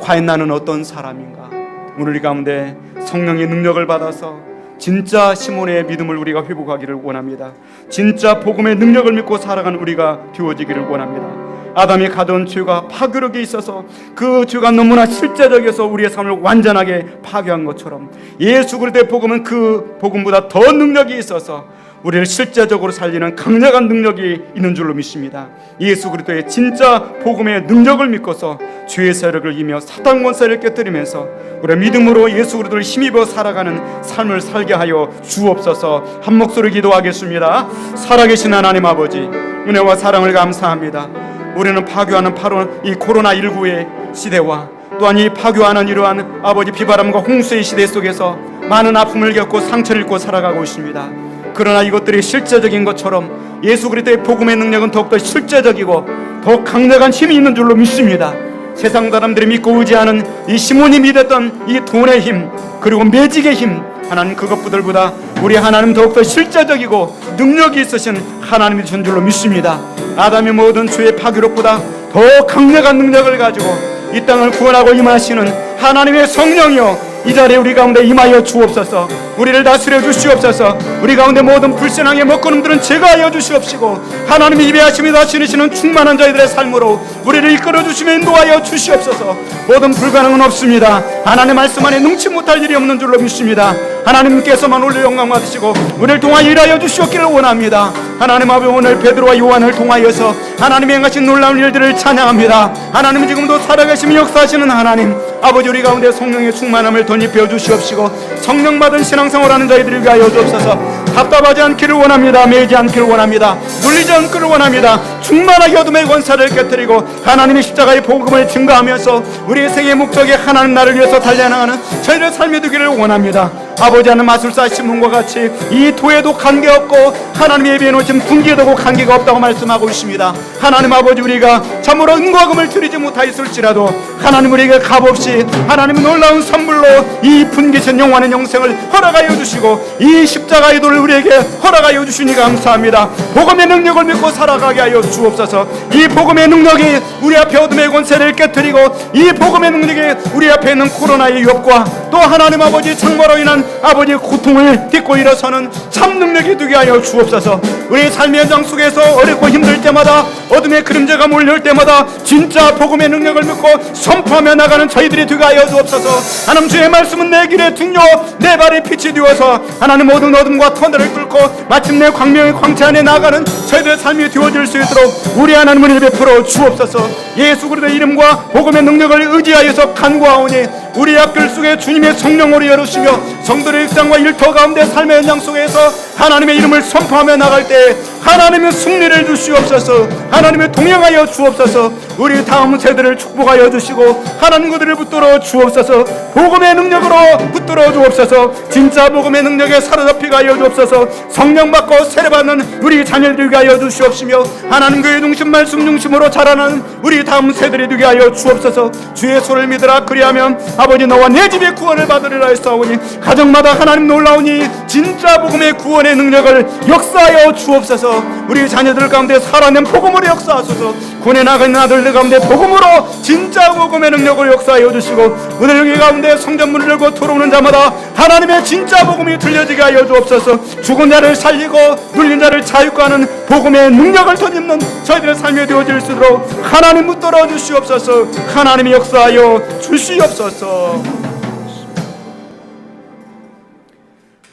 과연 나는 어떤 사람인가? 오늘 이 가운데 성령의 능력을 받아서 진짜 시몬의 믿음을 우리가 회복하기를 원합니다. 진짜 복음의 능력을 믿고 살아가는 우리가 되어지기를 원합니다. 아담이 가져온 죄가 파괴력이 있어서 그 죄가 너무나 실제적이어서 우리의 삶을 완전하게 파괴한 것처럼 예수 그리스도의 복음은 그 복음보다 더 능력이 있어서 우리를 실제적으로 살리는 강력한 능력이 있는 줄로 믿습니다. 예수 그리스도의 진짜 복음의 능력을 믿고서 죄의 세력을 이기며 사단 권세를 깨뜨리면서 우리의 믿음으로 예수 그리스도를 힘입어 살아가는 삶을 살게 하여 주옵소서. 한 목소리 기도하겠습니다. 살아계신 하나님 아버지, 은혜와 사랑을 감사합니다. 우리는 파괴하는 바로 이 코로나19의 시대와 또한 이 파괴하는 이러한 아버지 비바람과 홍수의 시대 속에서 많은 아픔을 겪고 상처를 입고 살아가고 있습니다. 그러나 이것들이 실제적인 것처럼 예수 그리스도의 복음의 능력은 더욱더 실제적이고 더 강력한 힘이 있는 줄로 믿습니다. 세상 사람들이 믿고 의지하는 이 시몬이 믿었던 이 돈의 힘 그리고 매직의 힘, 하나님 그것들보다 우리 하나님 더욱더 실제적이고 능력이 있으신 하나님이 주신 줄로 믿습니다. 아담의 모든 죄의 파괴력보다 더 강력한 능력을 가지고 이 땅을 구원하고 임하시는 하나님의 성령이여, 이 자리에 우리 가운데 임하여 주옵소서. 우리를 다스려 주시옵소서. 우리 가운데 모든 불신앙의 먹구름들은 제거하여 주시옵시고 하나님의 예배하심이 다스리시는 충만한 저희들의 삶으로 우리를 이끌어 주시며 인도하여 주시옵소서. 모든 불가능은 없습니다. 하나님의 말씀 안에 능치 못할 일이 없는 줄로 믿습니다. 하나님께서만 올려 영광 받으시고 우리를 통하여 일하여 주시옵기를 원합니다. 하나님 아버지, 오늘 베드로와 요한을 통하여서 하나님의 행하신 놀라운 일들을 찬양합니다. 하나님 지금도 살아계시며 역사하시는 하나님 아버지, 우리 가운데 성령의 충만함을 덧입혀 주시옵시고 성령 받은 신앙생활하는 저희들을 위하여 주옵소서. 답답하지 않기를 원합니다. 매이지 않기를 원합니다. 눌리지 않기를 원합니다. 충만하게 어둠의 권세를 깨뜨리고 하나님의 십자가의 복음을 증거하면서 우리의 생의 목적이 하나님 나를 위해서 달려나가는 저희들의 삶이 되기를 원합니다. 아버지, 하는 마술사 시몬과 같이 이 도에도 관계없고 하나님의 예비해 놓으신 분기에도 관계가 없다고 말씀하고 있습니다. 하나님 아버지, 우리가 참으로 은과 금을 드리지 못하였을지라도 하나님 우리에게 값없이 하나님의 놀라운 선물로 이 분기신 영원한 영생을 허락하여 주시고 이 십자가의 도를 우리에게 허락하여 주시니 감사합니다. 복음의 능력을 믿고 살아가게 하여 주옵소서. 이 복음의 능력이 우리 앞에 어둠의 권세를 깨뜨리고 이 복음의 능력이 우리 앞에 있는 코로나의 위협과 또 하나님 아버지 장마로 인한 아버지의 고통을 딛고 일어서는 참 능력이 되게 하여 주옵소서. 우리 삶의 현장 속에서 어렵고 힘들 때마다 어둠의 그림자가 몰려올 때마다 진짜 복음의 능력을 믿고 선포하며 나가는 저희들이 되게 하여 주옵소서. 하나님, 주의 말씀은 내 길의 등요 내 발의 빛이 되어서 하나님 모든 어둠과 터널을 뚫고 마침내 광명의 광채 안에 나가는 저희들의 삶이 되어질 수 있도록 우리 하나님을 은혜 베풀어 주옵소서. 예수 그리스도의 이름과 복음의 능력을 의지하여서 간구하오니 우리 앞길 속에 주님의 성령으로 열으시며 성도의 일상과 일터 가운데 삶의 현장 속에서 하나님의 이름을 선포하며 나갈 때 하나님의 승리를 주시옵소서. 하나님의 동행하여 주옵소서. 우리 다음 세대를 축복하여 주시고 하나님 그들을 붙들어 주옵소서. 복음의 능력으로 붙들어 주옵소서. 진짜 복음의 능력에 사로잡히게 하여 주옵소서. 성령 받고 세례받는 우리 자녀들 되게 하여 주시옵시며 하나님 교회 중심 말씀 중심으로 자라나는 우리 다음 세대를 되게 하여 주옵소서. 주의 소를 믿으라. 그리하면 아버지 너와 내 집의 구원을 받으리라 했사오니 가정마다 하나님 놀라우니 진짜 복음의 구원의 능력을 역사하여 주옵소서. 우리 자녀들 가운데 살아낸 복음으로 역사하소서. 군에 나가는 아들들 가운데 복음으로 진짜 복음의 능력을 역사하여 주시고 오늘 여기 가운데 성전문을 열고 들어오는 자마다 하나님의 진짜 복음이 들려지게 하여 주옵소서. 죽은 자를 살리고 눌린 자를 자유케 하는 복음의 능력을 덧입는 저희들의 삶이 되어질 수 있도록 하나님 붙들어 주시옵소서. 하나님이 역사하여 주시옵소서.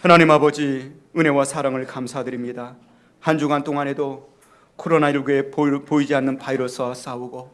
하나님 아버지, 은혜와 사랑을 감사드립니다. 한 주간 동안에도 코로나19에 보이지 않는 바이러스와 싸우고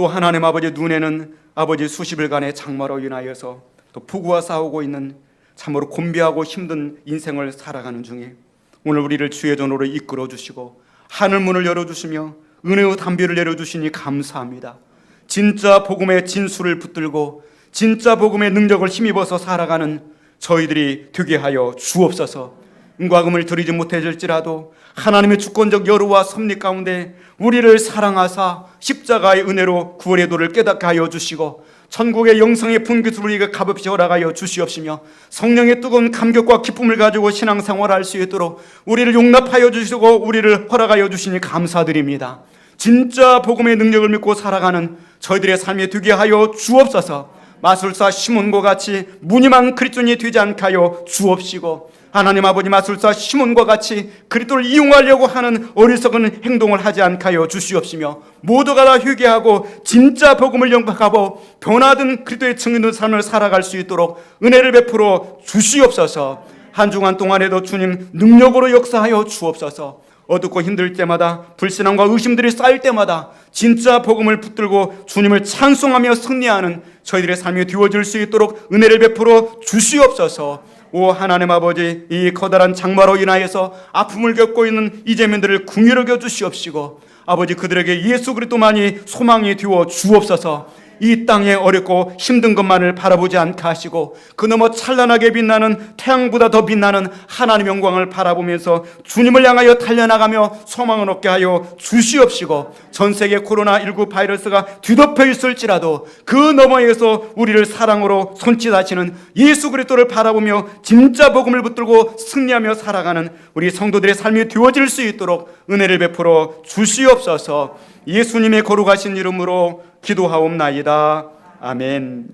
또 하나님 아버지 눈에는 아버지 수십일간의 장마로 인하여서 또 폭우와 싸우고 있는 참으로 곤비하고 힘든 인생을 살아가는 중에 오늘 우리를 주의 전으로 이끌어 주시고 하늘 문을 열어주시며 은혜의 담비를 내려주시니 감사합니다. 진짜 복음의 진수를 붙들고 진짜 복음의 능력을 힘입어서 살아가는 저희들이 되게 하여 주옵소서. 은과 금을 드리지 못해질지라도 하나님의 주권적 여루와 섭리 가운데 우리를 사랑하사 십자가의 은혜로 구원의 도를 깨닫게 하여 주시고 천국의 영성의 분깃을 우리에게 값없이 허락하여 주시옵시며 성령의 뜨거운 감격과 기쁨을 가지고 신앙생활할 수 있도록 우리를 용납하여 주시고 우리를 허락하여 주시니 감사드립니다. 진짜 복음의 능력을 믿고 살아가는 저희들의 삶에 되게 하여 주옵소서. 마술사 시몬과 같이 무늬만 그리스도인이 되지 않게 하여 주옵시고 하나님 아버지 마술사 시몬과 같이 그리스도를 이용하려고 하는 어리석은 행동을 하지 않게 하여 주시옵시며 모두가 다 회개하고 진짜 복음을 영접하고 변화된 그리스도의 증인된 삶을 살아갈 수 있도록 은혜를 베풀어 주시옵소서. 한 주간 동안에도 주님 능력으로 역사하여 주옵소서. 어둡고 힘들 때마다 불신앙과 의심들이 쌓일 때마다 진짜 복음을 붙들고 주님을 찬송하며 승리하는 저희들의 삶이 되어질 수 있도록 은혜를 베풀어 주시옵소서. 오 하나님 아버지, 이 커다란 장마로 인하여서 아픔을 겪고 있는 이재민들을 긍휼히 여겨 주시옵시고 아버지 그들에게 예수 그리스도만이 소망이 되어 주옵소서. 이 땅에 어렵고 힘든 것만을 바라보지 않게 하시고 그 너머 찬란하게 빛나는 태양보다 더 빛나는 하나님의 영광을 바라보면서 주님을 향하여 달려나가며 소망을 얻게 하여 주시옵시고 전 세계 코로나19 바이러스가 뒤덮여 있을지라도 그 너머에서 우리를 사랑으로 손짓하시는 예수 그리스도를 바라보며 진짜 복음을 붙들고 승리하며 살아가는 우리 성도들의 삶이 되어질 수 있도록 은혜를 베풀어 주시옵소서. 예수님의 거룩하신 이름으로 기도하옵나이다. 아멘.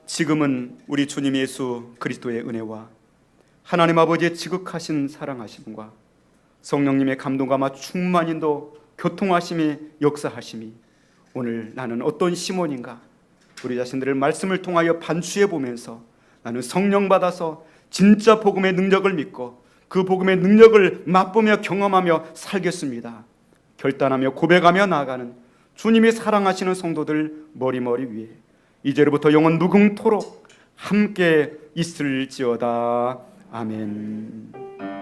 지금은 우리 주님 예수 그리스도의 은혜와 하나님 아버지의 지극하신 사랑하심과 성령님의 감동과 충만인도 교통하심이 역사하심이 오늘 나는 어떤 시몬인가 우리 자신들을 말씀을 통하여 반추해 보면서 나는 성령 받아서 진짜 복음의 능력을 믿고 그 복음의 능력을 맛보며 경험하며 살겠습니다. 결단하며 고백하며 나아가는 주님이 사랑하시는 성도들 머리머리 위에 이제로부터 영원 무궁토록 함께 있을지어다. 아멘.